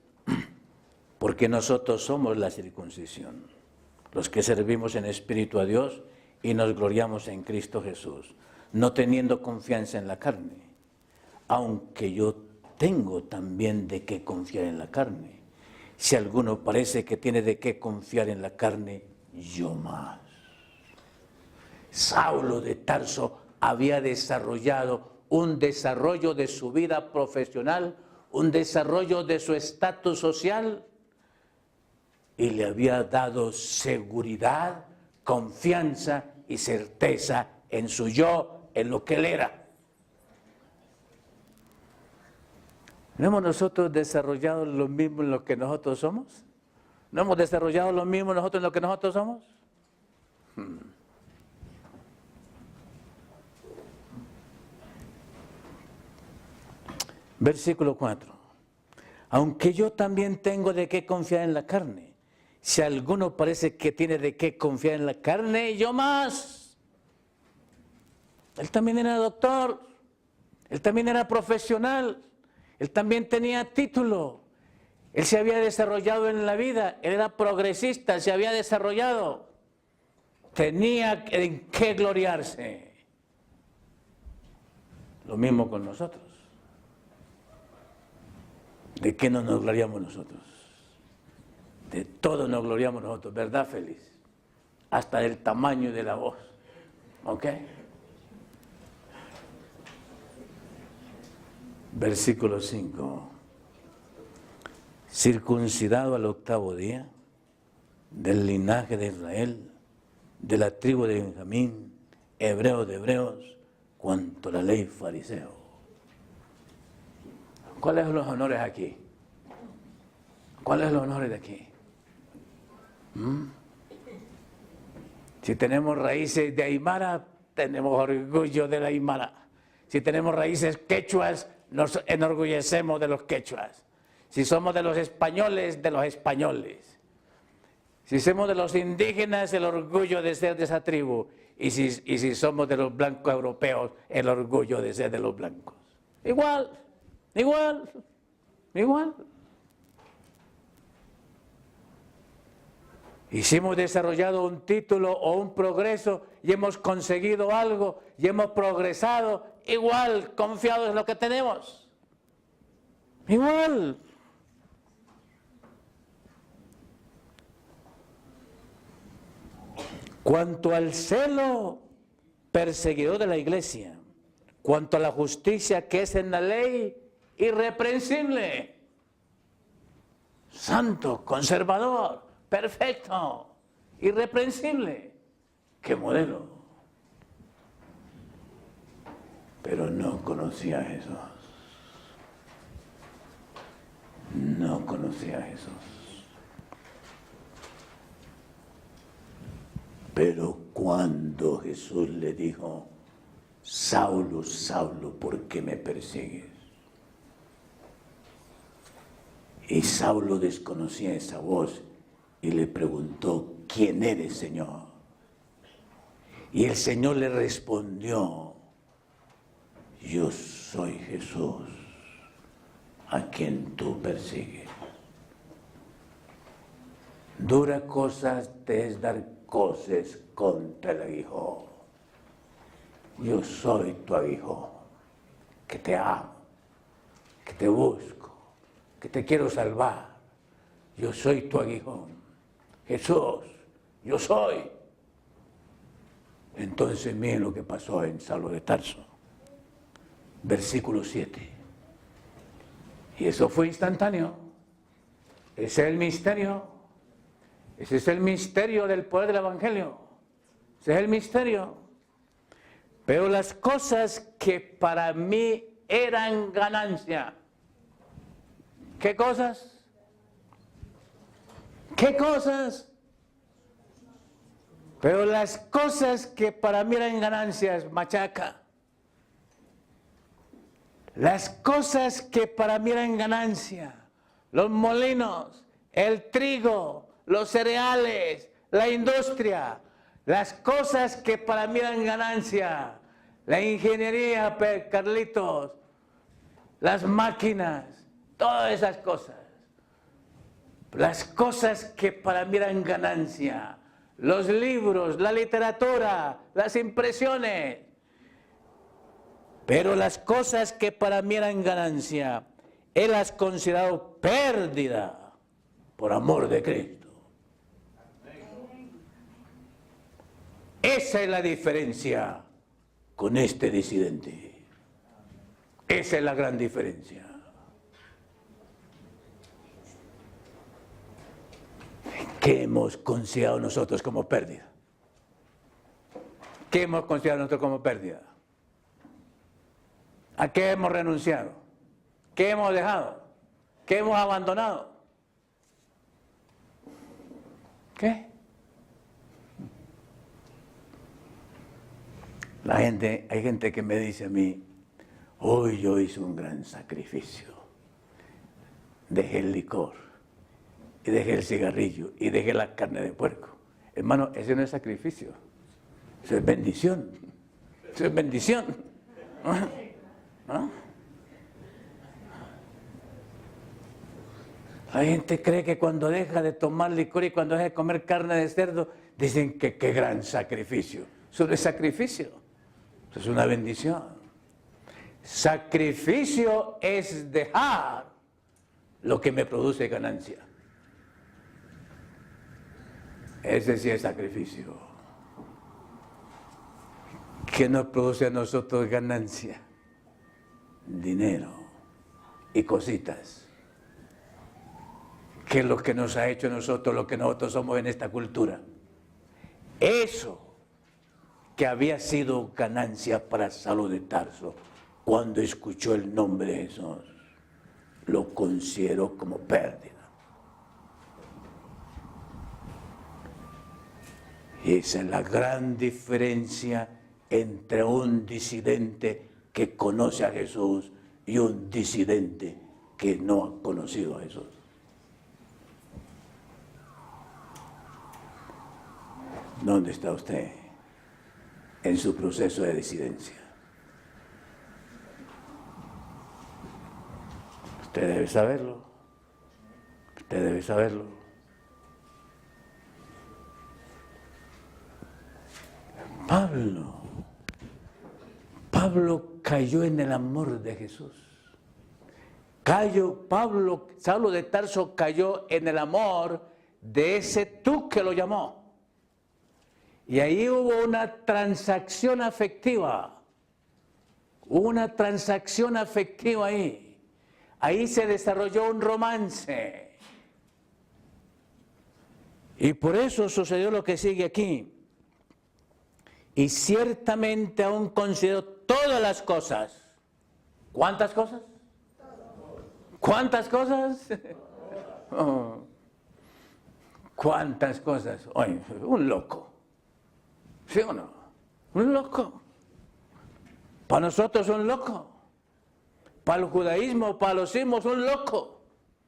Porque nosotros somos la circuncisión, los que servimos en espíritu a Dios y nos gloriamos en Cristo Jesús, no teniendo confianza en la carne. Aunque yo tengo también de qué confiar en la carne. Si alguno parece que tiene de qué confiar en la carne, yo más. Saulo de Tarso había desarrollado un desarrollo de su vida profesional, un desarrollo de su estatus social, y le había dado seguridad, confianza y certeza en su yo, en lo que él era. ¿No hemos nosotros desarrollado lo mismo en lo que nosotros somos? ¿No hemos desarrollado lo mismo nosotros en lo que nosotros somos? Versículo 4. Aunque yo también tengo de qué confiar en la carne, si alguno parece que tiene de qué confiar en la carne, yo más. Él también era doctor, él también era profesional, él también tenía título, él se había desarrollado en la vida, él era progresista, se había desarrollado, tenía en qué gloriarse. Lo mismo con nosotros. ¿De qué no nos gloriamos nosotros? De todo nos gloriamos nosotros, ¿verdad, Feliz? Hasta del tamaño de la voz, ¿ok? Versículo 5. Circuncidado al 8º día, del linaje de Israel, de la tribu de Benjamín, hebreo de hebreos, cuanto a la ley fariseo. ¿Cuáles son los honores aquí? ¿Cuáles son los honores de aquí? Si tenemos raíces de aymara, tenemos orgullo de la aymara. Si tenemos raíces quechuas, nos enorgullecemos de los quechuas. Si somos de los españoles, de los españoles. Si somos de los indígenas, el orgullo de ser de esa tribu. Y si somos de los blancos europeos, el orgullo de ser de los blancos. Igual, igual, igual. Y si hemos desarrollado un título o un progreso y hemos conseguido algo y hemos progresado, igual, confiados en lo que tenemos. Igual. Cuanto al celo perseguidor de la iglesia, cuanto a la justicia que es en la ley, irreprensible, santo, conservador, perfecto, irreprensible. ¡Qué modelo! Pero no conocía a Jesús. No conocía a Jesús. Pero cuando Jesús le dijo, Saulo, Saulo, ¿por qué me persigues? Y Saulo desconocía esa voz y le preguntó, ¿quién eres, Señor? Y el Señor le respondió, yo soy Jesús, a quien tú persigues. Dura cosas te es dar cosas contra el aguijón. Yo soy tu aguijón, que te amo, que te busco, que te quiero salvar. Yo soy tu aguijón. Jesús, yo soy. Entonces miren lo que pasó en Saulo de Tarso. Versículo 7. Y eso fue instantáneo. Ese es el misterio. Ese es el misterio del poder del Evangelio. Ese es el misterio. Pero las cosas que para mí eran ganancia. ¿Qué cosas? ¿Qué cosas? Pero las cosas que para mí eran ganancias, machaca. Las cosas que para mí eran ganancia, los molinos, el trigo, los cereales, la industria, las cosas que para mí eran ganancia, la ingeniería, Carlitos, las máquinas, todas esas cosas. Las cosas que para mí eran ganancia, los libros, la literatura, las impresiones. Pero las cosas que para mí eran ganancia, Él las ha considerado pérdida por amor de Cristo. Esa es la diferencia con este disidente. Esa es la gran diferencia. ¿Qué hemos considerado nosotros como pérdida? ¿Qué hemos considerado nosotros como pérdida? ¿A qué hemos renunciado? ¿Qué hemos dejado? ¿Qué hemos abandonado? ¿Qué? Hay gente que me dice a mí, hoy yo hice un gran sacrificio. Dejé el licor, y dejé el cigarrillo, y dejé la carne de puerco. Hermano, ese no es sacrificio, eso es bendición. Eso es bendición. ¿No? La gente cree que cuando deja de tomar licor y cuando deja de comer carne de cerdo, dicen que qué gran sacrificio. Eso no es sacrificio, eso es una bendición. Sacrificio es dejar lo que me produce ganancia. Ese sí es sacrificio. ¿Qué nos produce a nosotros ganancia? Dinero, y cositas. ¿Qué es lo que nos ha hecho nosotros, lo que nosotros somos en esta cultura? Eso que había sido ganancia para Saulo de Tarso, cuando escuchó el nombre de Jesús, lo consideró como pérdida. Y esa es la gran diferencia entre un disidente que conoce a Jesús y un disidente que no ha conocido a Jesús. ¿Dónde está usted en su proceso de disidencia? Usted debe saberlo. Usted debe saberlo. Pablo cayó en el amor de Jesús. Saulo de Tarso cayó en el amor de ese tú que lo llamó. Y ahí hubo una transacción afectiva. Una transacción afectiva ahí. Ahí se desarrolló un romance. Y por eso sucedió lo que sigue aquí. Y ciertamente aún considero todas las cosas. ¿Cuántas cosas? ¿Cuántas cosas? Oh. ¿Cuántas cosas? Oye, un loco. ¿Sí o no? Un loco. Para nosotros un loco. Para el judaísmo, para los sismos, un loco.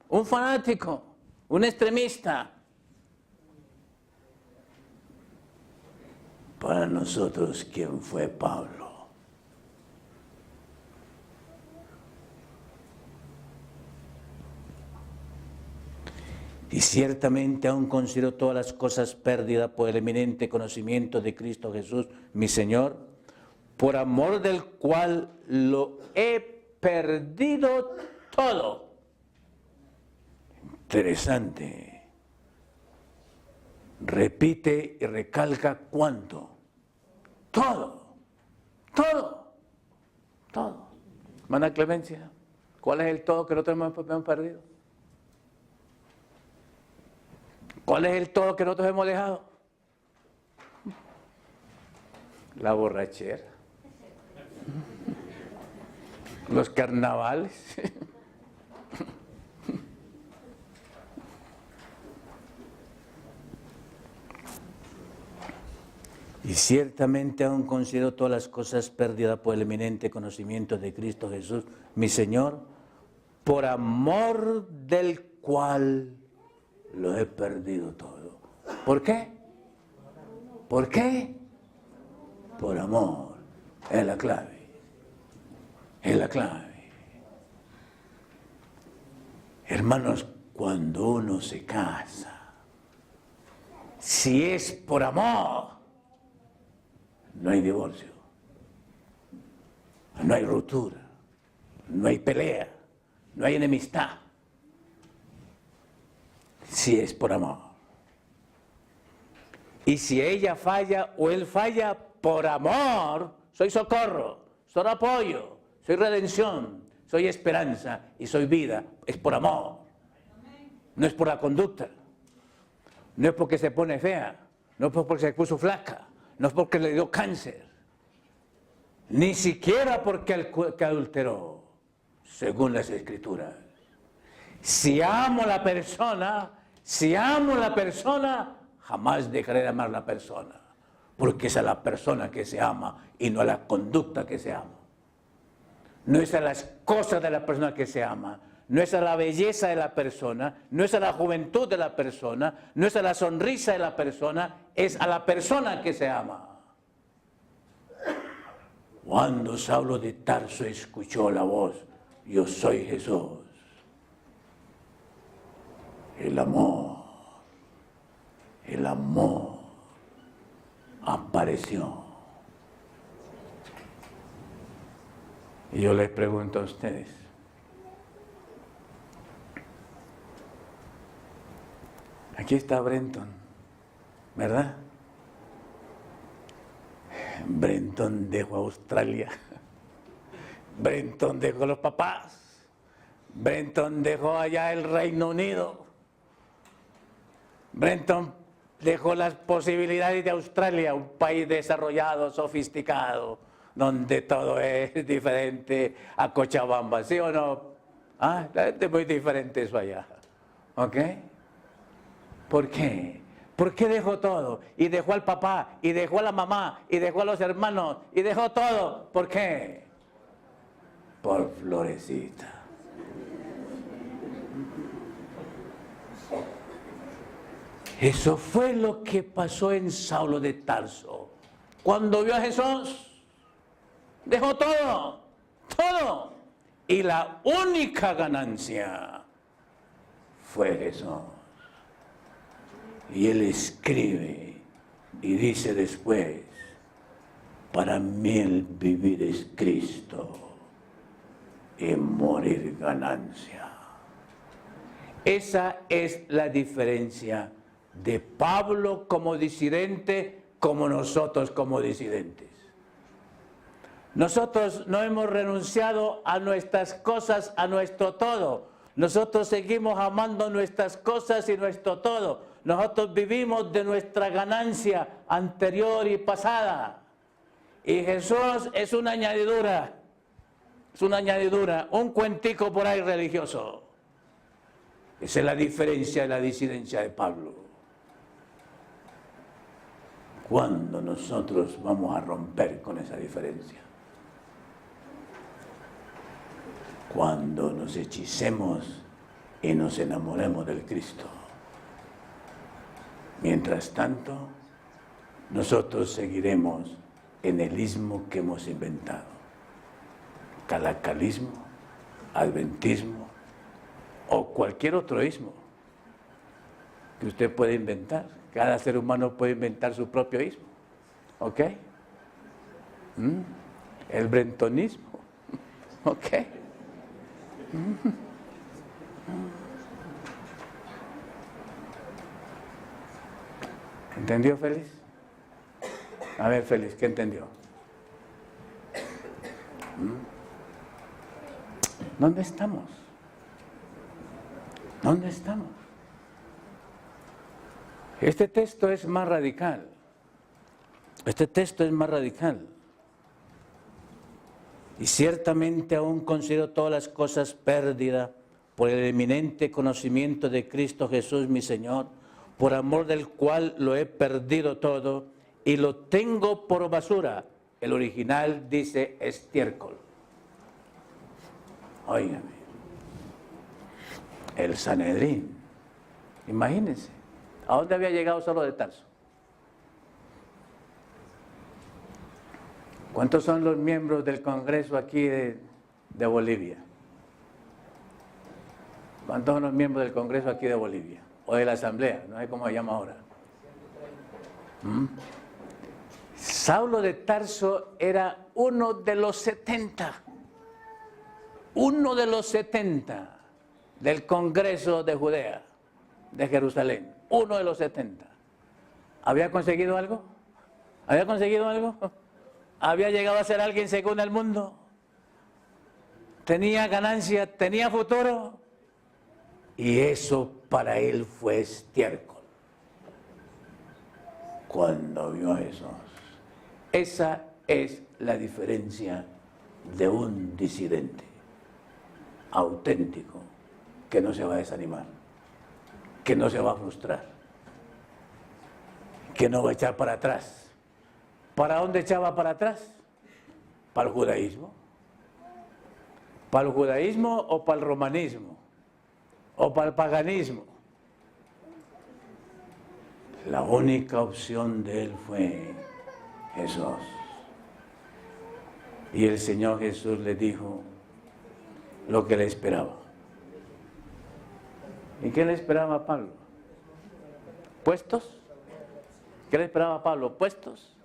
Un fanático. Un extremista. Para nosotros, ¿quién fue Pablo? Y ciertamente aún considero todas las cosas pérdidas por el eminente conocimiento de Cristo Jesús, mi Señor, por amor del cual lo he perdido todo. Interesante. Repite y recalca cuánto. Todo. Todo. Todo. Hermana Clemencia, ¿cuál es el todo que nosotros hemos perdido? ¿Cuál es el todo que nosotros hemos dejado? La borrachera. Los carnavales. Y ciertamente aún considero todas las cosas perdidas por el eminente conocimiento de Cristo Jesús, mi Señor, por amor del cual lo he perdido todo. ¿Por qué? ¿Por qué? Por amor. Es la clave. Es la clave. Hermanos, cuando uno se casa, si es por amor, no hay divorcio, no hay ruptura, no hay pelea, no hay enemistad. Si es por amor. Y si ella falla o él falla por amor, soy socorro, soy apoyo, soy redención, soy esperanza y soy vida. Es por amor. No es por la conducta. No es porque se pone fea. No es porque se puso flaca. No es porque le dio cáncer. Ni siquiera porque adulteró, según las Escrituras. Si amo a la persona, jamás dejaré de amar a la persona, porque es a la persona que se ama y no a la conducta que se ama. No es a las cosas de la persona que se ama, no es a la belleza de la persona, no es a la juventud de la persona, no es a la sonrisa de la persona, es a la persona que se ama. Cuando Saulo de Tarso escuchó la voz, yo soy Jesús, el amor apareció. Y yo les pregunto a ustedes, aquí está Brenton, ¿verdad? Brenton dejó Australia, Brenton dejó los papás, Brenton dejó allá el Reino Unido. Brenton dejó las posibilidades de Australia, un país desarrollado, sofisticado, donde todo es diferente a Cochabamba, ¿sí o no? Ah, es muy diferente eso allá. ¿Ok? ¿Por qué? ¿Por qué dejó todo? Y dejó al papá, y dejó a la mamá, y dejó a los hermanos, y dejó todo. ¿Por qué? Por Florecita. Eso fue lo que pasó en Saulo de Tarso. Cuando vio a Jesús, dejó todo, todo. Y la única ganancia fue Jesús. Y él escribe y dice después, para mí el vivir es Cristo y morir ganancia. Esa es la diferencia de Pablo como disidente, como nosotros como disidentes. Nosotros no hemos renunciado a nuestras cosas, a nuestro todo. Nosotros seguimos amando nuestras cosas y nuestro todo. Nosotros vivimos de nuestra ganancia anterior y pasada. Y Jesús es una añadidura. Es una añadidura, un cuentico por ahí religioso. Esa es la diferencia de la disidencia de Pablo. ¿Cuándo nosotros vamos a romper con esa diferencia? Cuando nos hechicemos y nos enamoremos del Cristo. Mientras tanto, nosotros seguiremos en el ismo que hemos inventado. Calacalismo, adventismo o cualquier otro ismo que usted puede inventar. Cada ser humano puede inventar su propio ismo. ¿Ok? El brentonismo. ¿Ok? ¿Entendió, Félix? A ver, Félix, ¿qué entendió? ¿Dónde estamos? ¿Dónde estamos? Este texto es más radical. Este texto es más radical. Y ciertamente aún considero todas las cosas pérdida por el eminente conocimiento de Cristo Jesús mi Señor, por amor del cual lo he perdido todo y lo tengo por basura. El original dice estiércol. Óigame. El Sanedrín. Imagínense. ¿A dónde había llegado Saulo de Tarso? ¿Cuántos son los miembros del Congreso aquí de Bolivia? ¿Cuántos son los miembros del Congreso aquí de Bolivia? O de la Asamblea, no sé cómo se llama ahora. Saulo de Tarso era uno de los 70. Uno de los 70 del Congreso de Judea, de Jerusalén. Uno de los 70. ¿Había conseguido algo? ¿Había conseguido algo? ¿Había llegado a ser alguien según el mundo? ¿Tenía ganancia? ¿Tenía futuro? Y eso para él fue estiércol. Cuando vio a Jesús. Esa es la diferencia de un disidente auténtico que no se va a desanimar, que no se va a frustrar, que no va a echar para atrás. ¿Para dónde echaba para atrás? ¿Para el judaísmo? ¿Para el judaísmo o para el romanismo? ¿O para el paganismo? La única opción de él fue Jesús. Y el Señor Jesús le dijo lo que le esperaba. ¿Y qué le esperaba a Pablo? ¿Puestos? ¿Qué le esperaba a Pablo? ¿Puestos?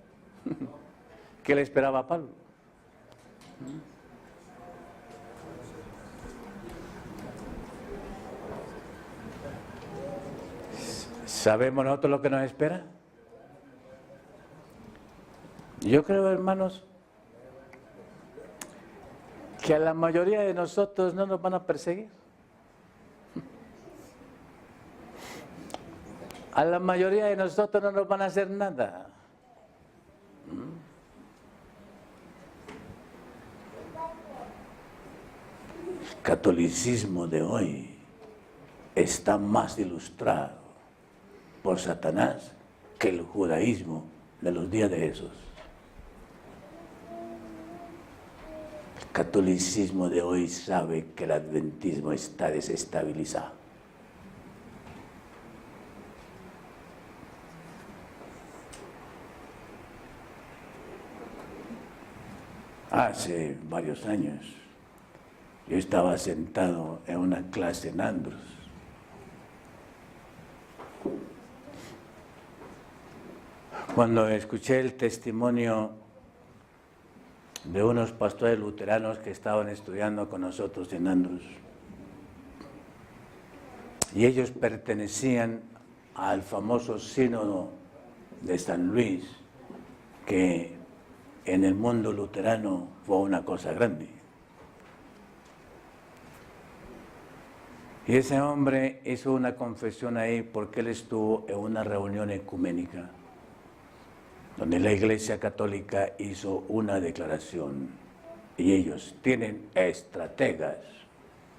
¿Qué le esperaba a Pablo? ¿Sabemos nosotros lo que nos espera? Yo creo, hermanos, que a la mayoría de nosotros no nos van a perseguir. A la mayoría de nosotros no nos van a hacer nada. El catolicismo de hoy está más ilustrado por Satanás que el judaísmo de los días de Jesús. El catolicismo de hoy sabe que el adventismo está desestabilizado. Hace varios años yo estaba sentado en una clase en Andros. Cuando escuché el testimonio de unos pastores luteranos que estaban estudiando con nosotros en Andros, y ellos pertenecían al famoso sínodo de San Luis, que en el mundo luterano fue una cosa grande. Y ese hombre hizo una confesión ahí porque él estuvo en una reunión ecuménica donde la Iglesia Católica hizo una declaración y ellos tienen estrategas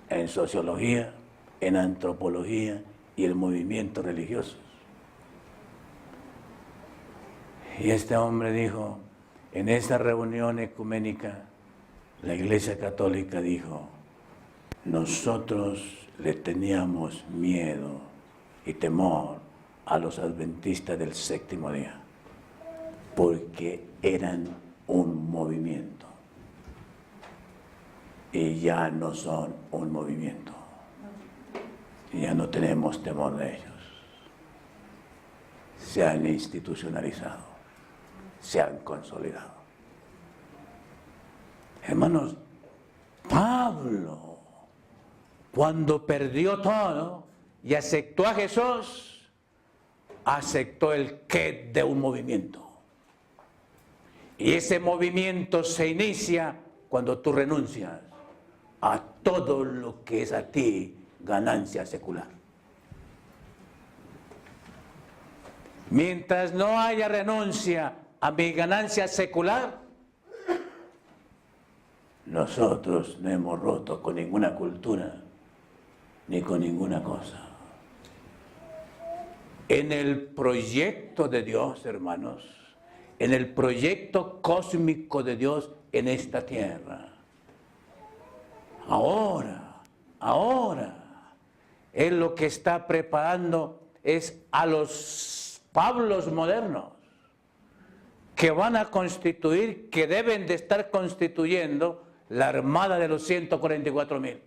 en sociología, en antropología y en movimientos religiosos. Y este hombre dijo, en esa reunión ecuménica, la Iglesia Católica dijo, nosotros le teníamos miedo y temor a los adventistas del séptimo día, porque eran un movimiento y ya no son un movimiento. Y ya no tenemos temor de ellos. Se han institucionalizado, se han consolidado. Hermanos, Pablo, cuando perdió todo y aceptó a Jesús, aceptó el qué de un movimiento. Y ese movimiento se inicia cuando tú renuncias a todo lo que es a ti ganancia secular. Mientras no haya renuncia a mi ganancia secular, nosotros no hemos roto con ninguna cultura ni con ninguna cosa. En el proyecto de Dios, hermanos, en el proyecto cósmico de Dios en esta tierra, ahora, Él lo que está preparando es a los Pablos modernos que van a constituir, que deben de estar constituyendo la armada de los 144,000.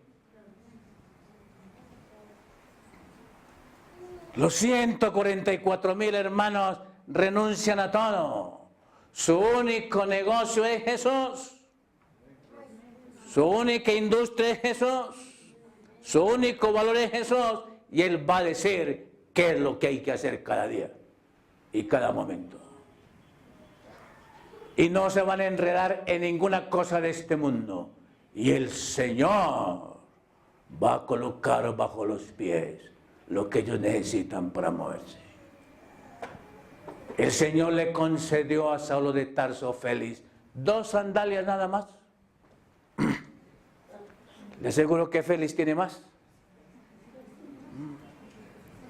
Los 144,000 hermanos renuncian a todo. Su único negocio es Jesús. Su única industria es Jesús. Su único valor es Jesús. Y Él va a decir qué es lo que hay que hacer cada día y cada momento. Y no se van a enredar en ninguna cosa de este mundo. Y el Señor va a colocar bajo los pies lo que ellos necesitan para moverse. El Señor le concedió a Saulo de Tarso Félix 2 sandalias nada más. Le aseguro que Félix tiene más.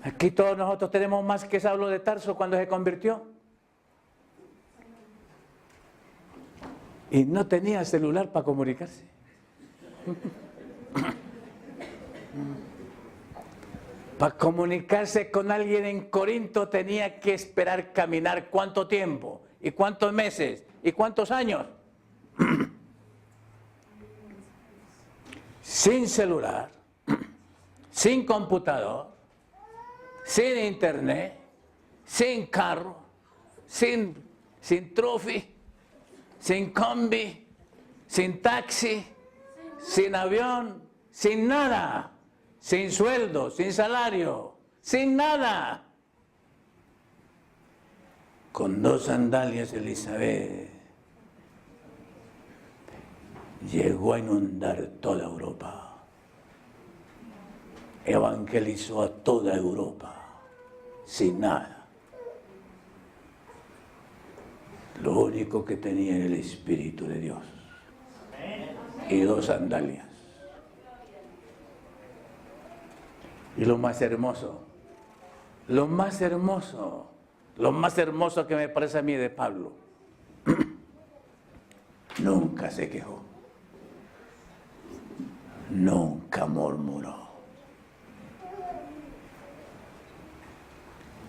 Aquí todos nosotros tenemos más que Saulo de Tarso cuando se convirtió. Y no tenía celular para comunicarse. Para comunicarse con alguien en Corinto tenía que esperar caminar ¿cuánto tiempo? ¿Y cuántos meses? ¿Y cuántos años? Sin celular, sin computador, sin internet, sin carro, sin trofi, sin combi, sin taxi, sin avión, sin nada. Sin sueldo, sin salario, sin nada. Con 2 sandalias Elizabeth llegó a inundar toda Europa. Evangelizó a toda Europa. sin nada. Lo único que tenía era el Espíritu de Dios y 2 sandalias. Y lo más hermoso que me parece a mí de Pablo, nunca se quejó, nunca murmuró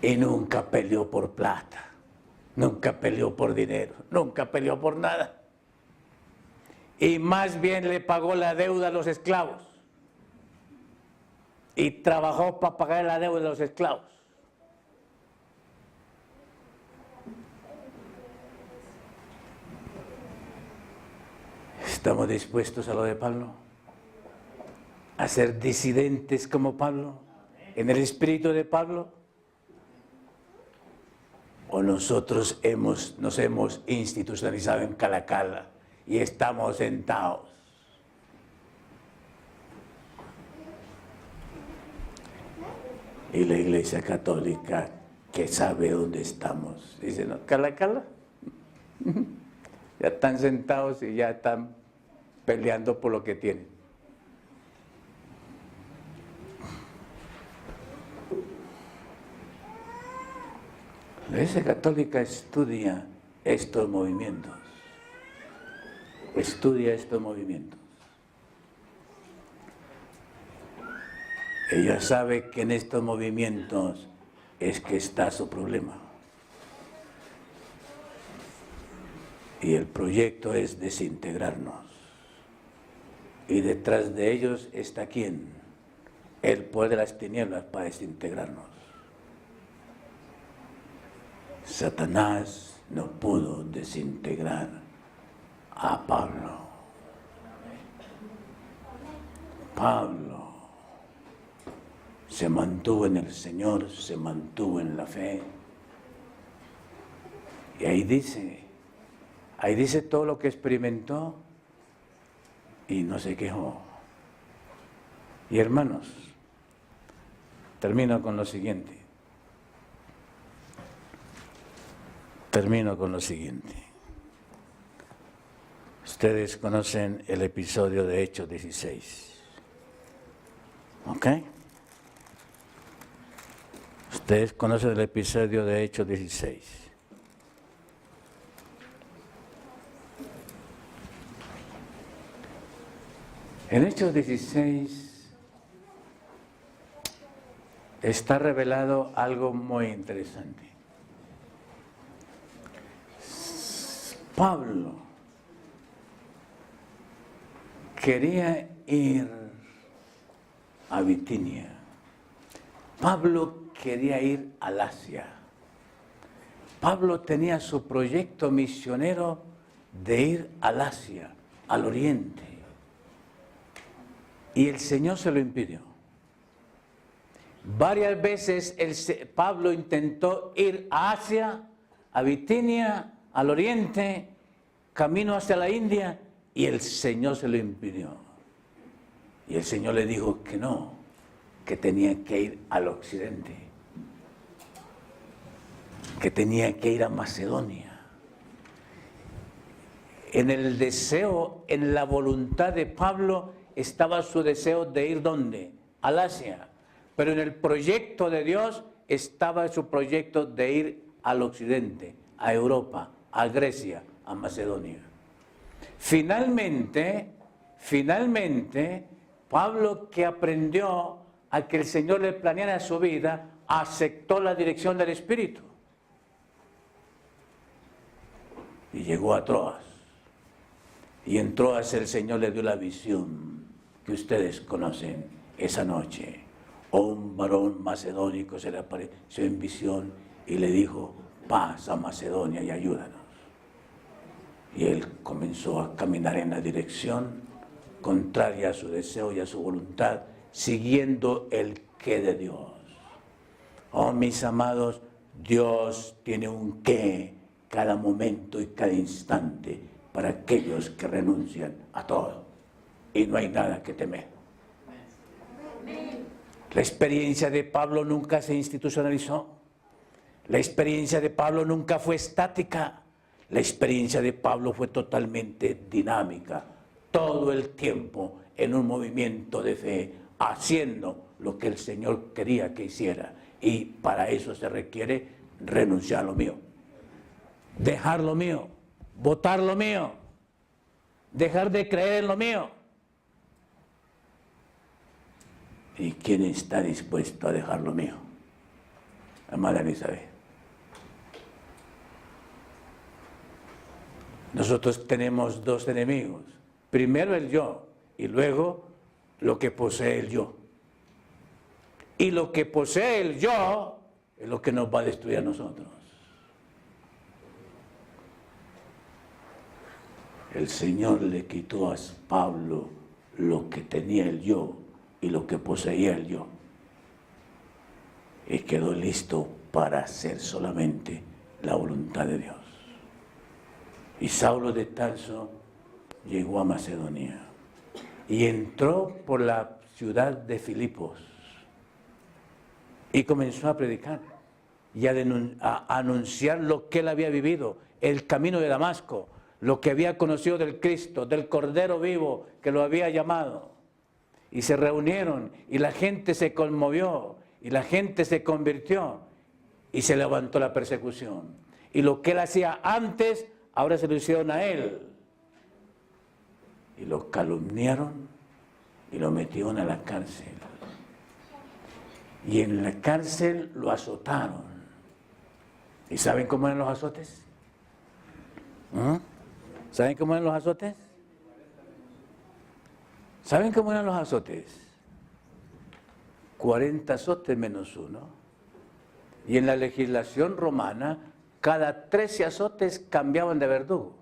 y nunca peleó por plata. Nunca peleó por dinero, nunca peleó por nada. Y más bien le pagó la deuda a los esclavos. Y trabajó para pagar la deuda de los esclavos. ¿Estamos dispuestos a lo de Pablo? ¿A ser disidentes como Pablo? ¿En el espíritu de Pablo? ¿O nosotros nos hemos institucionalizado en Calacala y estamos sentados? Y la Iglesia Católica, que sabe dónde estamos, dice, ¿no? Calacala. Ya están sentados y ya están peleando por lo que tienen. La Iglesia Católica estudia estos movimientos. Ella sabe que en estos movimientos es que está su problema. Y el proyecto es desintegrarnos. Y detrás de ellos está ¿quién? El poder de las tinieblas para desintegrarnos. Satanás no pudo desintegrar a Pablo. Pablo se mantuvo en el Señor, se mantuvo en la fe. Y ahí dice todo lo que experimentó y no se quejó. Y hermanos, termino con lo siguiente. Ustedes conocen el episodio de Hechos 16. ¿Ok? Ustedes conocen el episodio de Hechos 16. En Hechos 16 está revelado algo muy interesante. Pablo quería ir a Bitinia. Pablo quería ir al Asia. Pablo tenía su proyecto misionero de ir al Asia, al Oriente. Y el Señor se lo impidió. Varias veces Pablo intentó ir a Asia, a Bitinia, al Oriente, camino hacia la India, y el Señor se lo impidió. Y el Señor le dijo que no, que tenía que ir al occidente, que tenía que ir a Macedonia. En el deseo, en la voluntad de Pablo, estaba su deseo de ir ¿dónde? Al Asia. Pero en el proyecto de Dios estaba su proyecto de ir al occidente, a Europa, a Grecia, a Macedonia. Finalmente, Pablo, que aprendió a que el Señor le planeara su vida, aceptó la dirección del Espíritu. Y llegó a Troas. Y en Troas el Señor le dio la visión que ustedes conocen esa noche. Un varón macedónico se le apareció en visión y le dijo: pasa a Macedonia y ayúdanos. Y él comenzó a caminar en la dirección contraria a su deseo y a su voluntad, siguiendo el qué de Dios. Oh, mis amados, Dios tiene un qué cada momento y cada instante para aquellos que renuncian a todo. Y no hay nada que temer. La experiencia de Pablo nunca se institucionalizó. La experiencia de Pablo nunca fue estática. La experiencia de Pablo fue totalmente dinámica. Todo el tiempo en un movimiento de fe, haciendo lo que el Señor quería que hiciera. Y para eso se requiere renunciar a lo mío. Dejar lo mío. Votar lo mío. Dejar de creer en lo mío. ¿Y quién está dispuesto a dejar lo mío? Amada Elizabeth. Nosotros tenemos dos enemigos. Primero el yo y luego lo que posee el yo. Y lo que posee el yo es lo que nos va a destruir a nosotros. El Señor le quitó a Pablo lo que tenía el yo y lo que poseía el yo. Y quedó listo para hacer solamente la voluntad de Dios. Y Saulo de Tarso llegó a Macedonia y entró por la ciudad de Filipos y comenzó a predicar y a anunciar lo que él había vivido, el camino de Damasco, lo que había conocido del Cristo, del Cordero vivo que lo había llamado. Y se reunieron y la gente se conmovió y la gente se convirtió y se levantó la persecución. Y lo que él hacía antes, ahora se lo hicieron a él. Y lo calumniaron y lo metieron a la cárcel. Y en la cárcel lo azotaron. ¿Y saben cómo eran los azotes? ¿Saben cómo eran los azotes? ¿Saben cómo eran los azotes? 40 azotes menos uno. Y en la legislación romana, cada 13 azotes cambiaban de verdugo,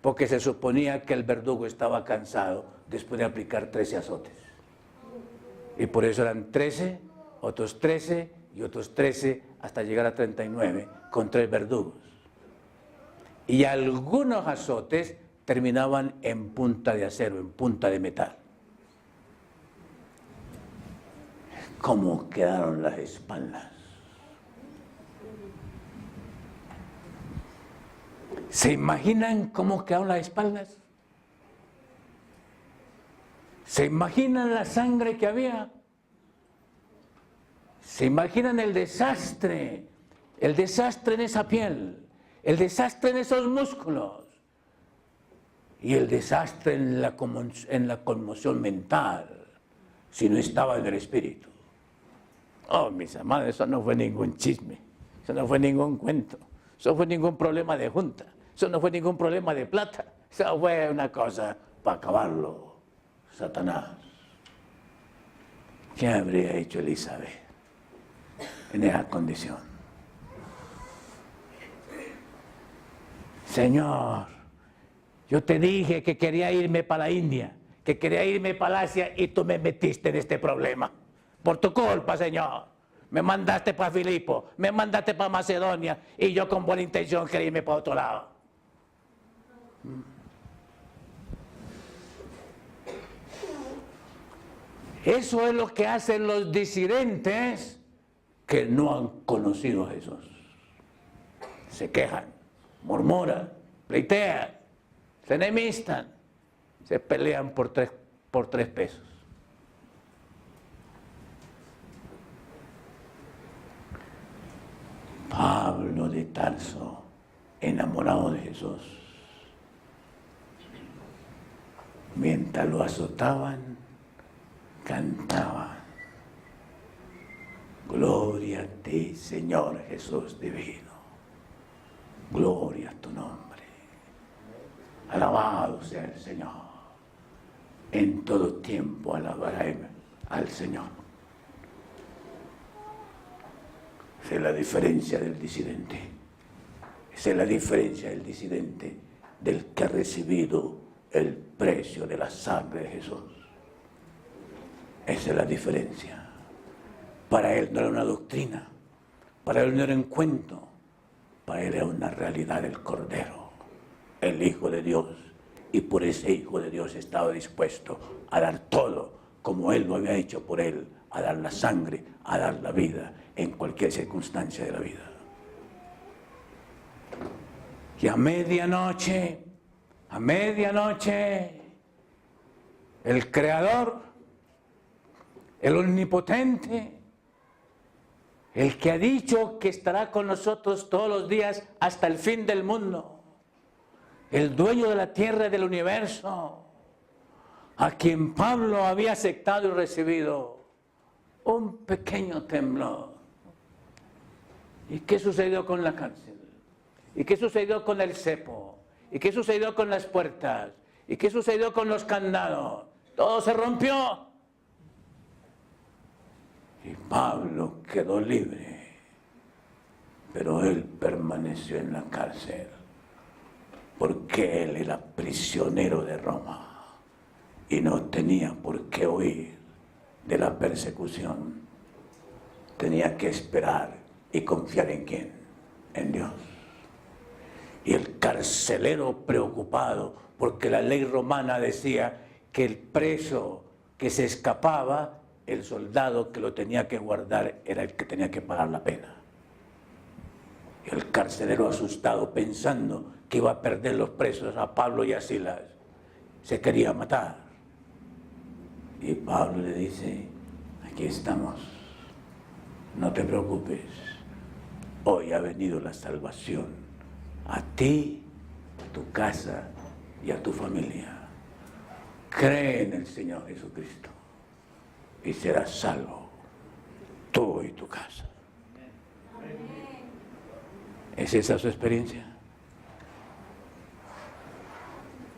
porque se suponía que el verdugo estaba cansado después de aplicar 13 azotes. Y por eso eran 13, otros 13 y otros 13, hasta llegar a 39, con 3 verdugos. Y algunos azotes terminaban en punta de acero, en punta de metal. ¿Cómo quedaron las espaldas? ¿Se imaginan cómo quedaron las espaldas? ¿Se imaginan la sangre que había? ¿Se imaginan el desastre? El desastre en esa piel, el desastre en esos músculos y el desastre en la conmoción mental, si no estaba en el espíritu. Oh, mis amados, eso no fue ningún chisme, eso no fue ningún cuento, eso fue ningún problema de junta, eso no fue ningún problema de plata, eso fue una cosa para acabarlo, Satanás. ¿Qué habría hecho Elizabeth en esa condición? Señor, yo te dije que quería irme para la India, que quería irme para Asia y tú me metiste en este problema. Por tu culpa, Señor. Me mandaste para Filipo, me mandaste para Macedonia y yo con buena intención quería irme para otro lado. Eso es lo que hacen los disidentes que no han conocido a Jesús. Se quejan, murmuran, pleitean, se enemistan, se pelean por tres pesos. Pablo de Tarso, enamorado de Jesús, mientras lo azotaban, cantaba: gloria a ti, Señor Jesús divino, gloria a tu nombre, alabado sea el Señor, en todo tiempo alabaré al Señor. Esa es la diferencia del disidente, esa es la diferencia del disidente del que ha recibido el precio de la sangre de Jesús. Esa es la diferencia. Para él no era una doctrina, para él no era un cuento, para él era una realidad del Cordero, el Hijo de Dios, y por ese Hijo de Dios estaba dispuesto a dar todo, como él lo había hecho por él, a dar la sangre, a dar la vida, en cualquier circunstancia de la vida. Y a medianoche, el Creador, el Omnipotente, el que ha dicho que estará con nosotros todos los días hasta el fin del mundo, el dueño de la tierra y del universo, a quien Pablo había aceptado y recibido, un pequeño temblor. ¿Y qué sucedió con la cárcel? ¿Y qué sucedió con el cepo? ¿Y qué sucedió con las puertas? ¿Y qué sucedió con los candados? Todo se rompió. Y Pablo quedó libre, pero él permaneció en la cárcel, porque él era prisionero de Roma y no tenía por qué huir de la persecución. Tenía que esperar y confiar en ¿quién? En Dios. Y el carcelero, preocupado, porque la ley romana decía que el preso que se escapaba, el soldado que lo tenía que guardar era el que tenía que pagar la pena. Y el carcelero, asustado, pensando que iba a perder los presos a Pablo y a Silas, se quería matar. Y Pablo le dice: aquí estamos, no te preocupes, hoy ha venido la salvación a ti, a tu casa y a tu familia. Cree en el Señor Jesucristo y serás salvo, tú y tu casa. ¿Es esa su experiencia?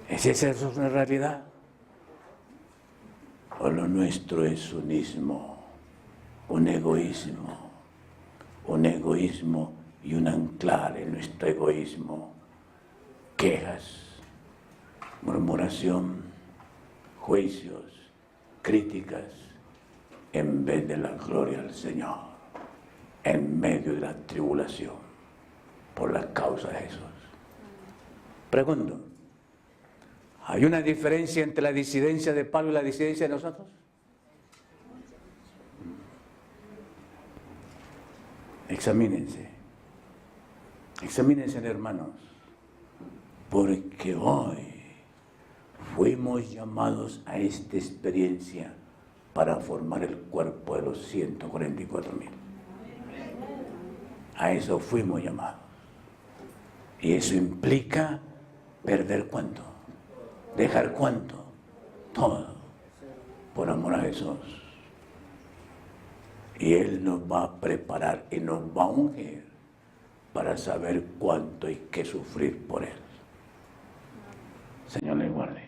¿Es esa su realidad? ¿O lo nuestro es un ismo, un egoísmo y un anclar en nuestro egoísmo? Quejas, murmuración, juicios, críticas, en vez de la gloria al Señor, en medio de la tribulación, por la causa de Jesús. Pregunto, ¿hay una diferencia entre la disidencia de Pablo y la disidencia de nosotros? Examínense, hermanos, porque hoy fuimos llamados a esta experiencia para formar el cuerpo de los 144,000. A eso fuimos llamados. Y eso implica perder ¿cuánto? Dejar ¿cuánto? Todo, por amor a Jesús. Y Él nos va a preparar y nos va a ungir para saber cuánto hay que sufrir por Él. Señor le guarde.